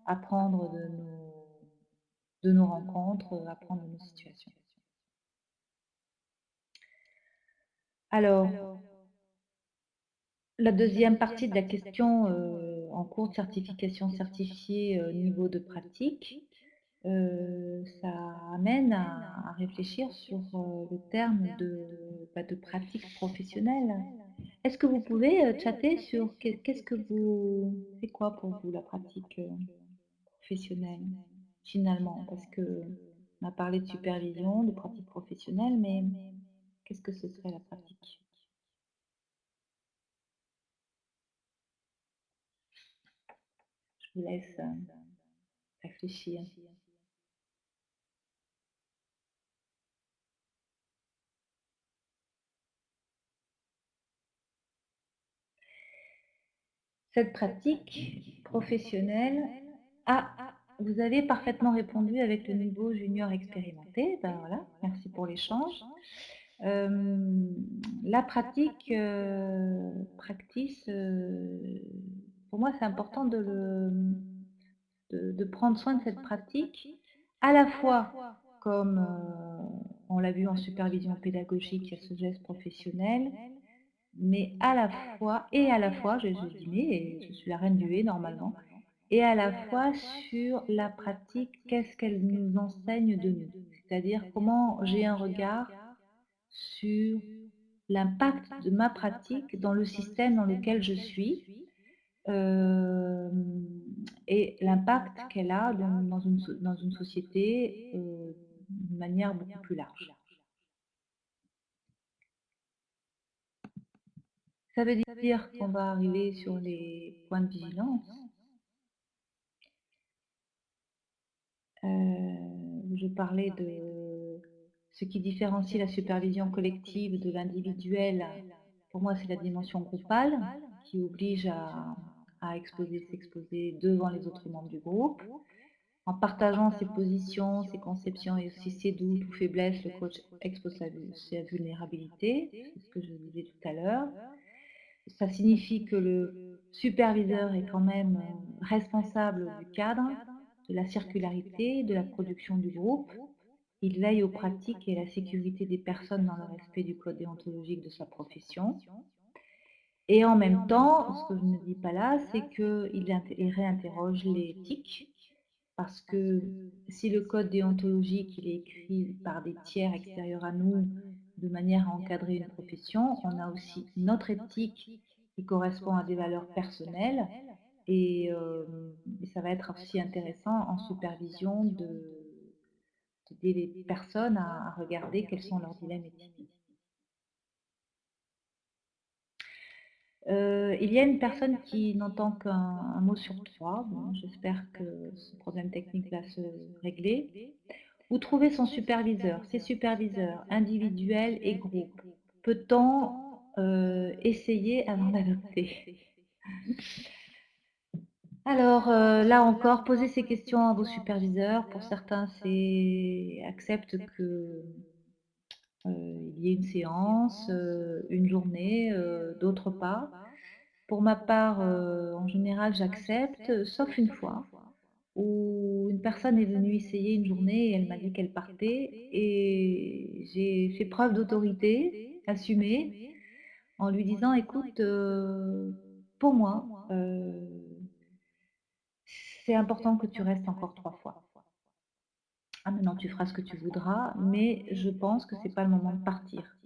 Speaker 2: apprendre de nos rencontres, apprendre de nos situations. Alors, la deuxième partie de la question en cours de certification certifiée niveau de pratique, ça amène à réfléchir sur le terme de pratique professionnelle. Est-ce que vous pouvez chatter sur qu'est-ce que vous, c'est quoi pour vous la pratique professionnelle finalement? Parce que on a parlé de supervision, de pratique professionnelle, mais qu'est-ce que ce serait la pratique? Je vous laisse réfléchir. Cette pratique professionnelle, ah, vous avez parfaitement répondu avec le niveau junior expérimenté. Ben voilà, merci pour l'échange. La pratique, practice, pour moi, c'est important de prendre soin de cette pratique, à la fois comme on l'a vu en supervision pédagogique, il y a ce geste professionnel, mais à la fois, je dis mais, et je suis la reine du et normalement, et à la fois sur la pratique, qu'est-ce qu'elle nous enseigne de nous, c'est-à-dire comment j'ai un regard sur l'impact de ma pratique dans le système dans lequel je suis euh, et l'impact qu'elle a dans une société d'une manière beaucoup plus large. Ça veut dire qu'on va arriver sur les points de vigilance. Je parlais de ce qui différencie la supervision collective de l'individuel. Pour moi, c'est la dimension groupale qui oblige à exposer, s'exposer devant les autres membres du groupe. En partageant ses positions, ses conceptions et aussi ses doutes ou faiblesses, le coach expose sa vulnérabilité, c'est ce que je disais tout à l'heure. Ça signifie que le superviseur est quand même responsable du cadre, de la circularité, de la production du groupe. Il veille aux pratiques et à la sécurité des personnes dans le respect du code déontologique de sa profession. Et en même temps, ce que je ne dis pas là, c'est qu'il réinterroge l'éthique, parce que si le code déontologique il est écrit par des tiers extérieurs à nous, de manière à encadrer une profession, on a aussi notre éthique qui correspond à des valeurs personnelles Et ça va être aussi intéressant en supervision d'aider les personnes à regarder quels sont leurs dilemmes éthiques. Il y a une personne qui n'entend qu'un mot sur 3. Bon, j'espère que ce problème technique va se régler. Où trouver son superviseur, ses superviseurs individuels et groupes? Peut-on essayer avant d'adopter? Alors là encore, posez ces questions à vos superviseurs. Pour certains, c'est accepte que il y ait une séance, une journée, d'autres pas. Pour ma part, en général, j'accepte, sauf une fois où une personne est venue essayer une journée et elle m'a dit qu'elle partait et j'ai fait preuve d'autorité assumée en lui disant: «Écoute, pour moi, c'est important que tu restes encore 3 fois. Ah maintenant tu feras ce que tu voudras, mais je pense que c'est pas le moment de partir».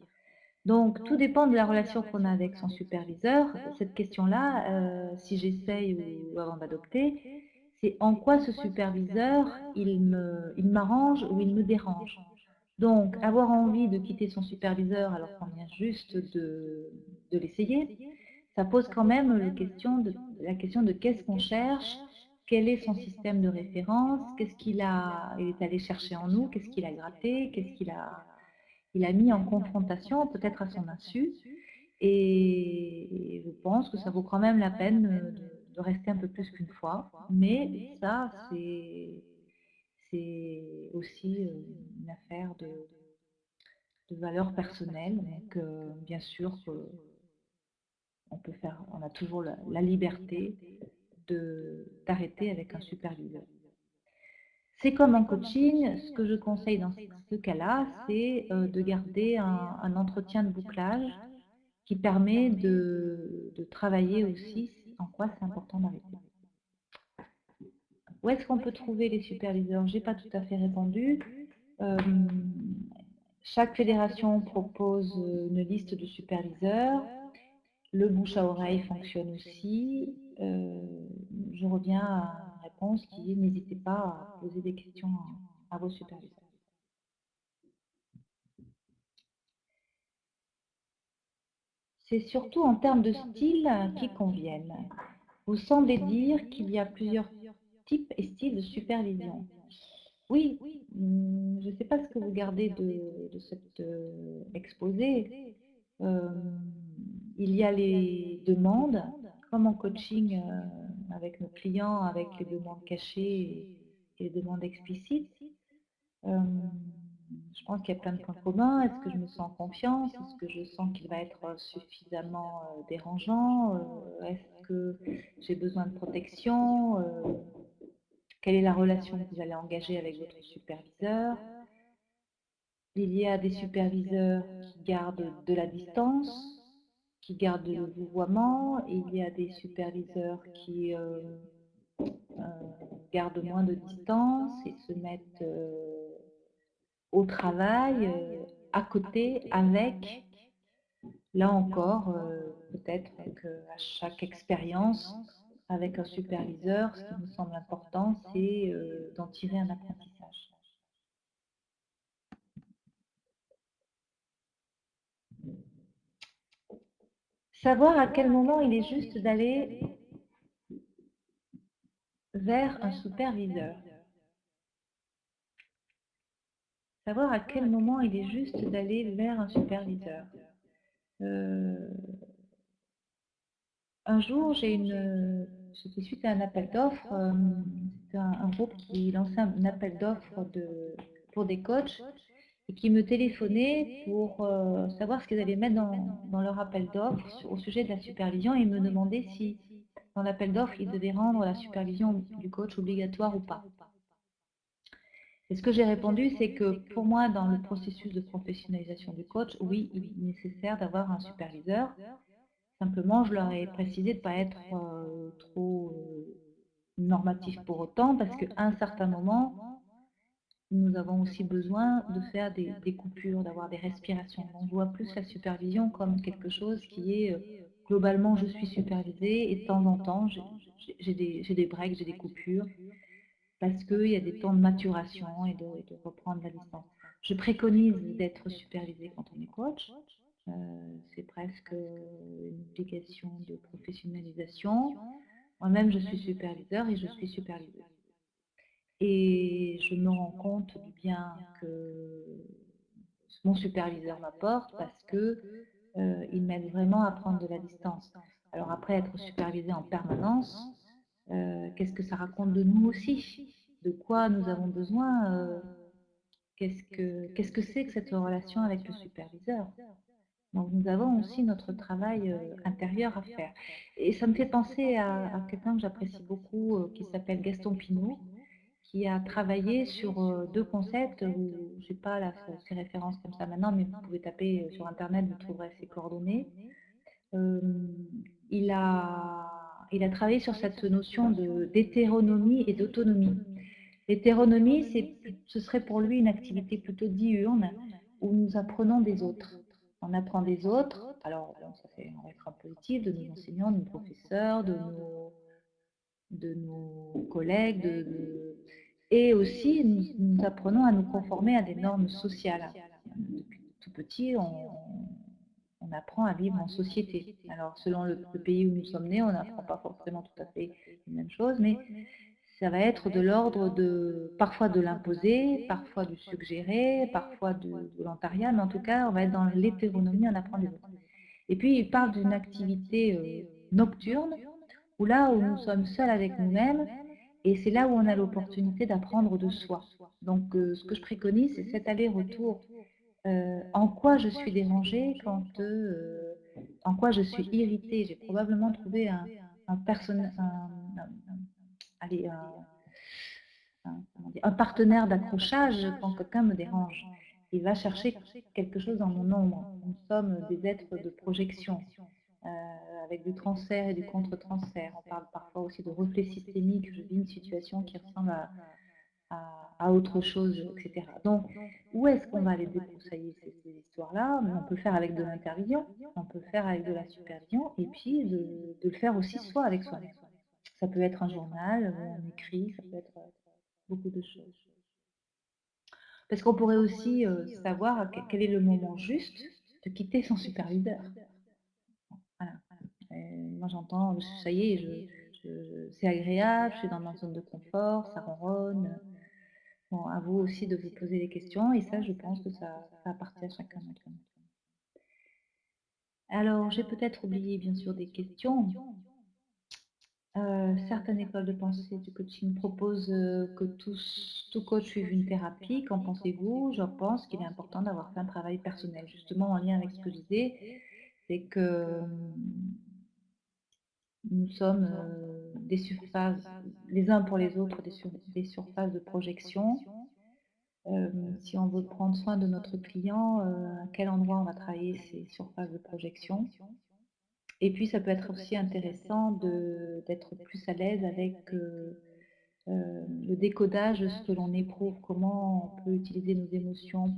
Speaker 2: Donc tout dépend de la relation qu'on a avec son superviseur. Cette question-là, si j'essaye ou avant d'adopter, c'est en quoi ce superviseur, il m'arrange ou il me dérange. Donc avoir envie de quitter son superviseur alors qu'on vient juste de l'essayer, ça pose quand même la question de qu'est-ce qu'on cherche, quel est son système de référence, qu'est-ce il est allé chercher en nous, qu'est-ce qu'il a gratté, qu'est-ce il a mis en confrontation, peut-être à son insu. Et je pense que ça vaut quand même la peine de rester un peu plus qu'une fois. Mais ça, c'est aussi une affaire de valeur personnelle. Donc, bien sûr on a toujours la liberté d'arrêter avec un superviseur. C'est comme en coaching, ce que je conseille dans ce cas-là, c'est de garder un entretien de bouclage qui permet de travailler aussi en quoi c'est important d'arrêter. Où est-ce qu'on peut trouver les superviseurs? Je n'ai pas tout à fait répondu. Euh, Chaque fédération propose une liste de superviseurs. Le bouche à oreille fonctionne aussi. Je reviens à une réponse qui est n'hésitez pas à poser des questions à vos superviseurs. C'est surtout en termes de style qui conviennent. Vous semblez dire qu'il y a plusieurs types et styles de supervision. Oui, je ne sais pas ce que vous gardez de cet exposé. Euh, il y a les demandes, comme en coaching avec nos clients, avec les demandes cachées et les demandes explicites. Euh, je pense qu'il y a plein de points communs. Est-ce que je me sens en confiance? Est-ce que je sens qu'il va être suffisamment dérangeant? Est-ce que j'ai besoin de protection? Quelle est la relation que vous allez engager avec votre superviseur? Il y a des superviseurs qui gardent de la distance, qui gardent le vouvoiement, et il y a des superviseurs qui gardent moins de distance et se mettent au travail, à côté, avec. Là encore, peut-être qu'à chaque expérience avec un superviseur, ce qui me semble important, c'est d'en tirer un apprentissage. Savoir à quel moment il est juste d'aller vers un superviseur. Savoir à quel moment il est juste d'aller vers un superviseur. Un jour, c'était suite à un appel d'offres, c'était un groupe qui lançait un appel d'offres pour des coachs et qui me téléphonait pour savoir ce qu'ils allaient mettre dans leur appel d'offres au sujet de la supervision et me demander si dans l'appel d'offres, ils devaient rendre la supervision du coach obligatoire ou pas. Et ce que j'ai répondu, c'est que pour moi, dans le processus de professionnalisation du coach, oui, il est nécessaire d'avoir un superviseur. Simplement, je leur ai précisé de ne pas être trop normatif pour autant, parce qu'à un certain moment, nous avons aussi besoin de faire des coupures, d'avoir des respirations. On voit plus la supervision comme quelque chose qui est globalement, je suis supervisée et de temps en temps, j'ai des breaks, j'ai des coupures parce qu'il y a des temps de maturation et de reprendre la distance. Je préconise d'être supervisée quand on est coach. C'est presque une obligation de professionnalisation. Moi-même, je suis superviseur et je suis superviseuse. Et je me rends compte du bien que mon superviseur m'apporte parce que il m'aide vraiment à prendre de la distance. Alors après, être supervisé en permanence, qu'est-ce que ça raconte de nous aussi? De quoi nous avons besoin? Qu'est-ce que c'est que cette relation avec le superviseur? Donc nous avons aussi notre travail intérieur à faire. Et ça me fait penser à quelqu'un que j'apprécie beaucoup, qui s'appelle Gaston Pinault, qui a travaillé sur deux concepts, où je n'ai pas ces références comme ça maintenant, mais vous pouvez taper sur Internet, vous trouverez ses coordonnées. Euh, il a travaillé sur cette notion d'hétéronomie et d'autonomie. L'hétéronomie, ce serait pour lui une activité plutôt diurne où nous apprenons des autres. On apprend des autres, alors bon, ça fait on va être un positif, de nos enseignants, de nos professeurs, de nos collègues, et aussi nous apprenons à nous conformer à des normes sociales. Depuis tout petit, on apprend à vivre en société. Alors selon le pays où nous sommes nés, on n'apprend pas forcément tout à fait les mêmes choses, mais ça va être de l'ordre parfois de l'imposer, parfois du suggérer, parfois du volontariat, mais en tout cas, on va être dans l'hétéronomie, on apprend des autres. Et puis, il parle d'une activité nocturne, où là où nous sommes seuls avec nous-mêmes, et c'est là où on a l'opportunité d'apprendre de soi. Donc, ce que je préconise, c'est cet aller-retour. En quoi je suis dérangée en quoi je suis irritée. J'ai probablement trouvé allez, un partenaire d'accrochage quand quelqu'un me dérange. Il va chercher quelque chose dans mon ombre. Nous sommes des êtres de projection, avec du transfert et du contre-transfert. On parle parfois aussi de reflet systémique. Je vis une situation qui ressemble à autre chose, etc. Donc, où est-ce qu'on va les débroussailler ces histoires-là? On peut le faire avec de l'intervision, on peut le faire avec de la supervision, et puis de le faire aussi soi avec soi-même. Ça peut être un journal, un écrit, ça peut être beaucoup de choses. Parce qu'on pourrait aussi savoir quel est le moment juste de quitter son superviseur. Voilà. Moi j'entends, ça y est, c'est agréable, je suis dans ma zone de confort, ça ronronne. Bon, à vous aussi de vous poser des questions, et ça, je pense que ça appartient à chacun d'entre nous. Alors, j'ai peut-être oublié, bien sûr, des questions. Certaines écoles de pensée du coaching proposent que tout coach suive une thérapie. Qu'en pensez-vous? Je pense qu'il est important d'avoir fait un travail personnel. Justement, en lien avec ce que je disais, c'est que nous sommes des surfaces, les uns pour les autres, des surfaces de projection. Si on veut prendre soin de notre client, à quel endroit on va travailler ces surfaces de projection. Et puis, ça peut être aussi intéressant d'être plus à l'aise avec le décodage de ce que l'on éprouve, comment on peut utiliser nos émotions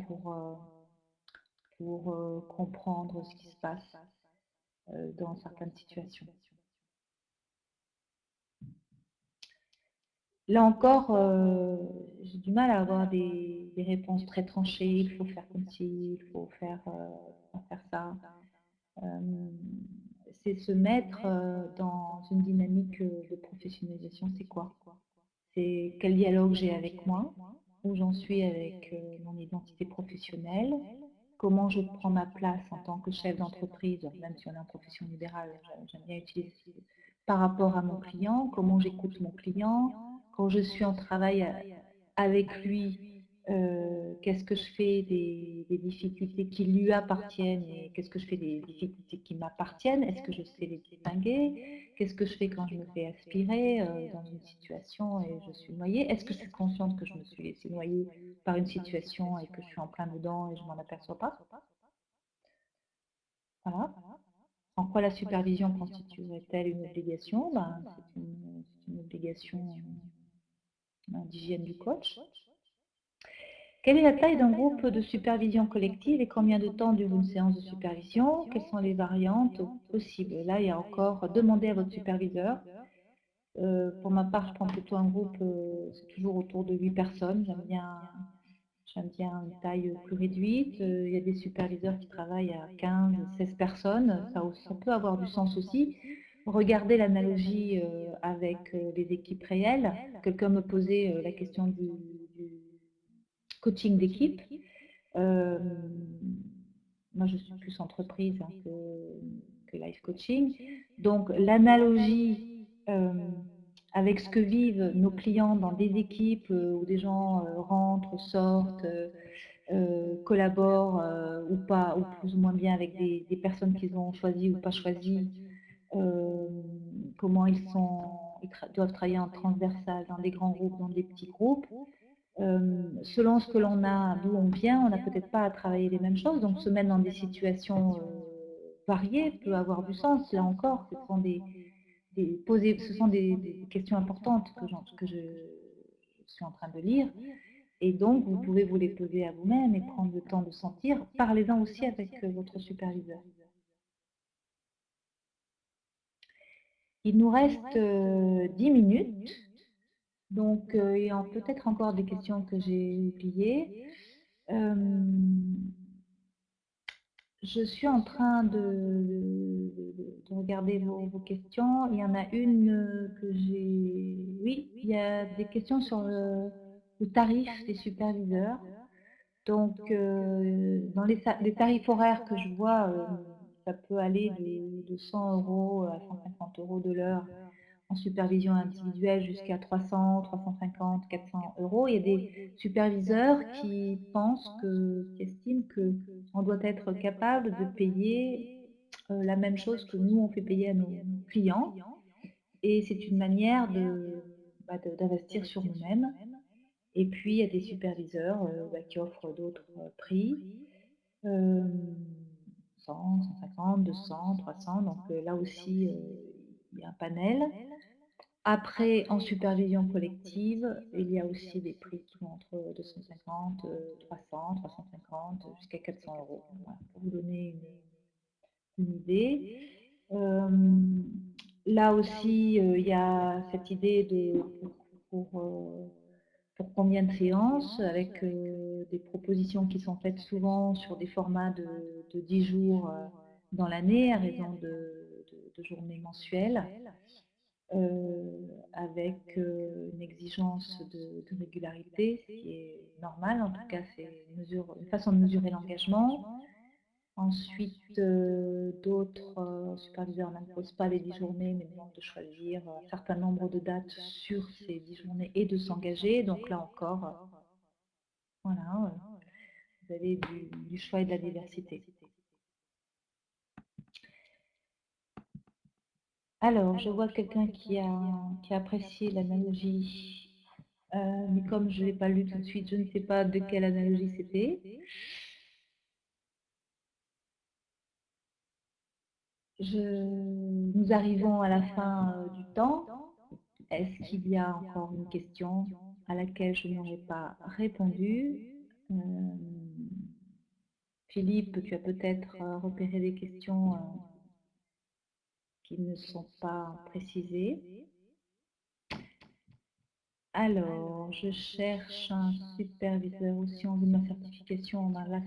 Speaker 2: pour comprendre ce qui se passe dans certaines situations. Là encore, j'ai du mal à avoir des réponses très tranchées. Il faut faire comme ci, il faut faire ça. C'est se mettre dans une dynamique de professionnalisation. C'est quoi? C'est quel dialogue j'ai avec moi, où j'en suis avec mon identité professionnelle, comment je prends ma place en tant que chef d'entreprise, même si on est en profession libérale, j'aime bien utiliser par rapport à mon client, comment j'écoute mon client, quand je suis en travail avec lui, qu'est-ce que je fais des difficultés qui lui appartiennent et qu'est-ce que je fais des difficultés qui m'appartiennent, est-ce que je sais les distinguer, qu'est-ce que je fais quand je me fais aspirer dans une situation et je suis noyée, est-ce que je suis consciente que je me suis laissée noyer par une situation et que je suis en plein dedans et je ne m'en aperçois pas? Voilà. En quoi la supervision constituerait-elle une obligation? Ben, c'est une obligation d'hygiène du coach. Quelle est la taille d'un groupe de supervision collective et combien de temps dure une séance de supervision? Quelles sont les variantes possibles? Là, il y a encore demander à votre superviseur. Pour ma part, je prends plutôt un groupe, c'est toujours autour de 8 personnes. J'aime bien une taille plus réduite. Il y a des superviseurs qui travaillent à 15, 16 personnes. Ça peut avoir du sens aussi. Regardez l'analogie avec les équipes réelles. Quelqu'un me posait la question du coaching d'équipe. Moi, je suis plus entreprise hein, que life coaching. Donc, l'analogie avec ce que vivent nos clients dans des équipes où des gens rentrent, sortent, collaborent ou pas, ou plus ou moins bien avec des personnes qu'ils ont choisies ou pas choisies, comment ils doivent travailler en transversal dans des grands groupes, dans des petits groupes. Selon ce que l'on a, d'où on vient, on n'a peut-être pas à travailler les mêmes choses, donc se mettre dans des situations variées peut avoir du sens. Là encore, ce sont des questions importantes que je suis en train de lire, et donc vous pouvez vous les poser à vous-même et prendre le temps de sentir. Parlez-en aussi avec votre superviseur. Il nous reste 10 minutes. Donc, il y a peut-être encore des questions que j'ai oubliées. Je suis en train de regarder vos questions. Il y en a une que j'ai... Oui, il y a des questions sur le tarif des superviseurs. Donc, dans les tarifs horaires que je vois, ça peut aller de 100 € à 150 € de l'heure en supervision individuelle jusqu'à 300, 350, 400 €. Il y a des superviseurs qui estiment qu'on doit être capable de payer la même chose que nous, on fait payer à nos clients. Et c'est une manière d'investir sur nous-mêmes. Et puis, il y a des superviseurs qui offrent d'autres prix. 100, 150, 200, 300. Donc là aussi, il y a un panel. Après, en supervision collective, il y a aussi des prix qui vont entre 250, 300, 350, jusqu'à 400 €. Voilà, pour vous donner une idée. Là aussi, il y a cette idée pour combien de séances, avec des propositions qui sont faites souvent sur des formats de 10 jours dans l'année, à raison de journées mensuelles. Avec une exigence de régularité, ce qui est normal, en tout cas c'est une façon de mesurer l'engagement. Ensuite, d'autres superviseurs n'imposent pas les 10 journées, mais demandent de choisir un certain nombre de dates sur ces 10 journées et de s'engager. Donc là encore, voilà, vous avez du choix et de la diversité. Alors, je vois quelqu'un qui a apprécié l'analogie, mais comme je ne l'ai pas lu tout de suite, je ne sais pas de quelle analogie c'était. Nous arrivons à la fin du temps. Est-ce qu'il y a encore une question à laquelle je n'aurais pas répondu? Philippe, tu as peut-être repéré des questions qui ne sont pas précisées. Alors, je cherche un superviseur aussi en vue de ma certification. Ben là,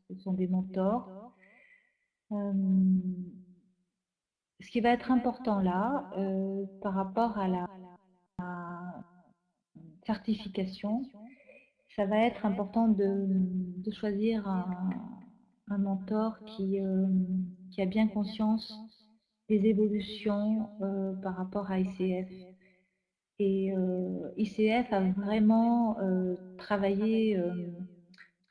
Speaker 2: ce sont des mentors. Ce qui va être important là, par rapport à la certification, ça va être important de choisir un mentor qui a bien conscience des évolutions par rapport à ICF. Et ICF a vraiment travaillé,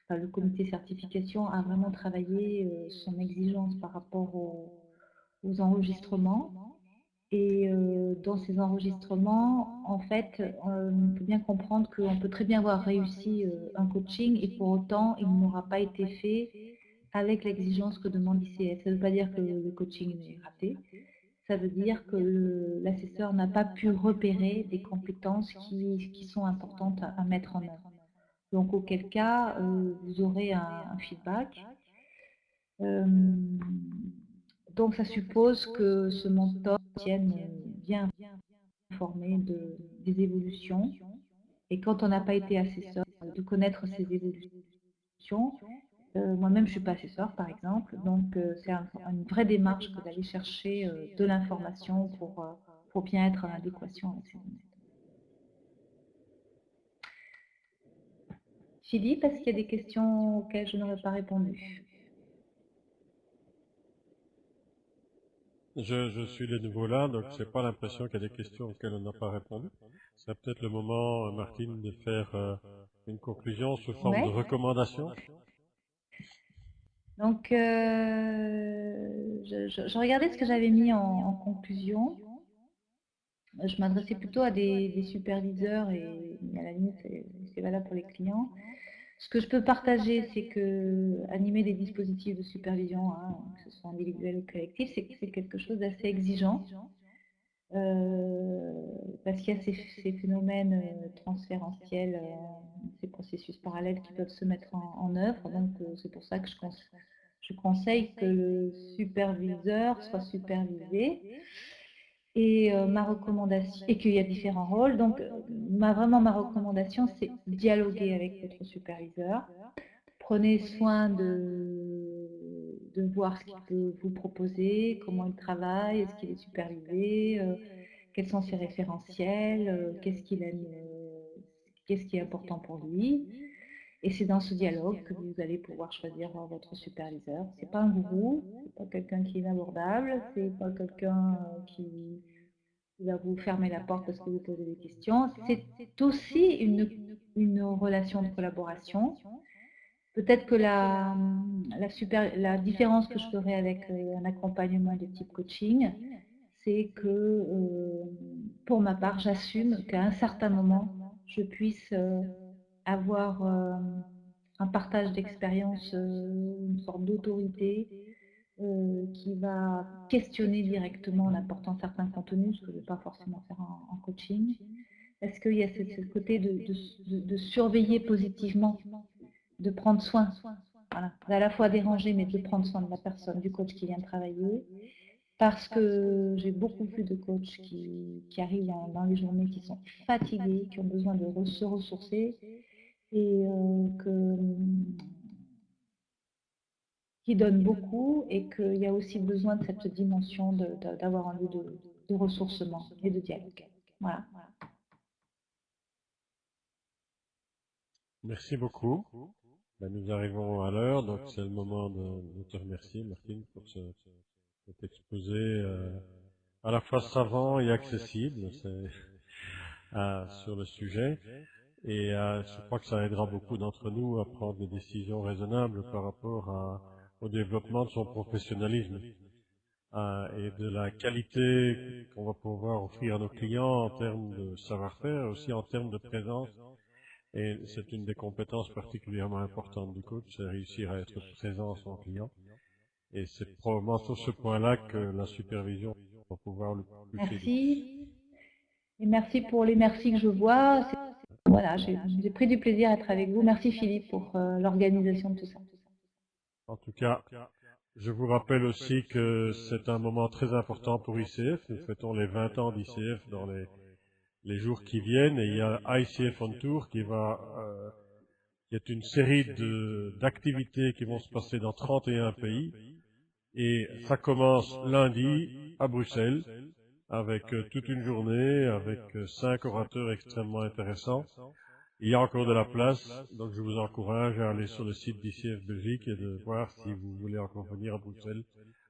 Speaker 2: le comité certification a vraiment travaillé son exigence par rapport aux enregistrements. Et dans ces enregistrements, en fait, il faut bien comprendre qu'on peut très bien avoir réussi un coaching et pour autant, il n'aura pas été fait avec l'exigence que demande ICF. Ça ne veut pas dire que le coaching est raté. Ça veut dire que l'assesseur n'a pas pu repérer des compétences qui sont importantes à mettre en œuvre. Donc auquel cas, vous aurez un feedback. Donc ça suppose que ce mentor tienne bien informé des évolutions. Et quand on n'a pas été assesseur, de connaître ces évolutions. Moi-même, je ne suis pas assesseur, par exemple, donc c'est une vraie démarche que d'aller chercher de l'information pour bien être en adéquation avec ces données. Philippe, est-ce qu'il y a des questions auxquelles je n'aurais pas répondu?
Speaker 1: Je suis de nouveau là, donc je n'ai pas l'impression qu'il y a des questions auxquelles on n'a pas répondu. C'est peut-être le moment, Martine, de faire une conclusion sous forme de
Speaker 2: Ouais.
Speaker 1: recommandation.
Speaker 2: Donc, je regardais ce que j'avais mis en conclusion. Je m'adressais plutôt à des superviseurs et à la limite, c'est valable pour les clients. Ce que je peux partager, c'est que animer des dispositifs de supervision, hein, que ce soit individuel ou collectif, c'est quelque chose d'assez exigeant. Parce qu'il y a ces phénomènes transférentiels, ces processus parallèles qui peuvent se mettre en œuvre. Donc, c'est pour ça que je conseille que le superviseur soit supervisé. Et ma recommandation, et qu'il y a différents rôles. Donc, vraiment, ma recommandation, c'est dialoguer avec votre superviseur. Prenez soin de voir ce qu'il peut vous proposer, comment il travaille, est-ce qu'il est supervisé, quels sont ses référentiels, qu'est-ce qui est important pour lui. Et c'est dans ce dialogue que vous allez pouvoir choisir votre superviseur. C'est pas un gourou, c'est pas quelqu'un qui est inabordable, c'est pas quelqu'un qui va vous fermer la porte parce que vous posez des questions. C'est aussi une relation de collaboration. Peut-être que la différence que je ferai avec un accompagnement de type coaching, c'est que pour ma part, j'assume qu'à un certain moment, je puisse avoir un partage d'expérience, une sorte d'autorité qui va questionner directement l'importance de certains contenus, ce que je ne vais pas forcément faire en coaching. Est-ce qu'il y a ce côté de surveiller positivement, de prendre soin, voilà, à la fois déranger, mais de prendre soin de la personne, du coach qui vient travailler, parce que j'ai beaucoup vu de coachs qui arrivent dans les journées, qui sont fatigués, qui ont besoin de se ressourcer, et qui donnent beaucoup, et qu'il y a aussi besoin de cette dimension d'avoir un lieu de ressourcement et de dialogue. Voilà.
Speaker 1: Merci beaucoup. Ben, nous arrivons à l'heure, donc c'est le moment de te remercier, Martine, pour cet exposé à la fois savant et accessible sur le sujet. Et je crois que ça aidera beaucoup d'entre nous à prendre des décisions raisonnables par rapport au développement de son professionnalisme et de la qualité qu'on va pouvoir offrir à nos clients en termes de savoir-faire, aussi en termes de présence. Et c'est une des compétences particulièrement importantes du coach, c'est réussir à être présent à son client. Et c'est probablement sur ce point-là que la supervision va pouvoir le plus aider.
Speaker 2: Merci. Et merci pour les merci que je vois. Voilà, j'ai pris du plaisir à être avec vous. Merci Philippe pour l'organisation de tout ça.
Speaker 1: En tout cas, je vous rappelle aussi que c'est un moment très important pour ICF. Nous fêtons les 20 ans d'ICF dans les jours qui viennent, et il y a ICF on Tour qui est une série d'activités qui vont se passer dans 31 pays. Et ça commence lundi à Bruxelles, avec toute une journée, avec 5 orateurs extrêmement intéressants. Il y a encore de la place, donc je vous encourage à aller sur le site d'ICF Belgique et de voir si vous voulez encore venir à Bruxelles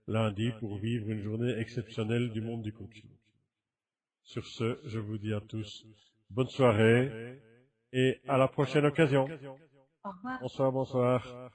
Speaker 1: lundi pour vivre une journée exceptionnelle du monde du coaching. Sur ce, je vous dis à tous bonne soirée et à la prochaine occasion.
Speaker 2: Au revoir.
Speaker 1: Bonsoir, bonsoir.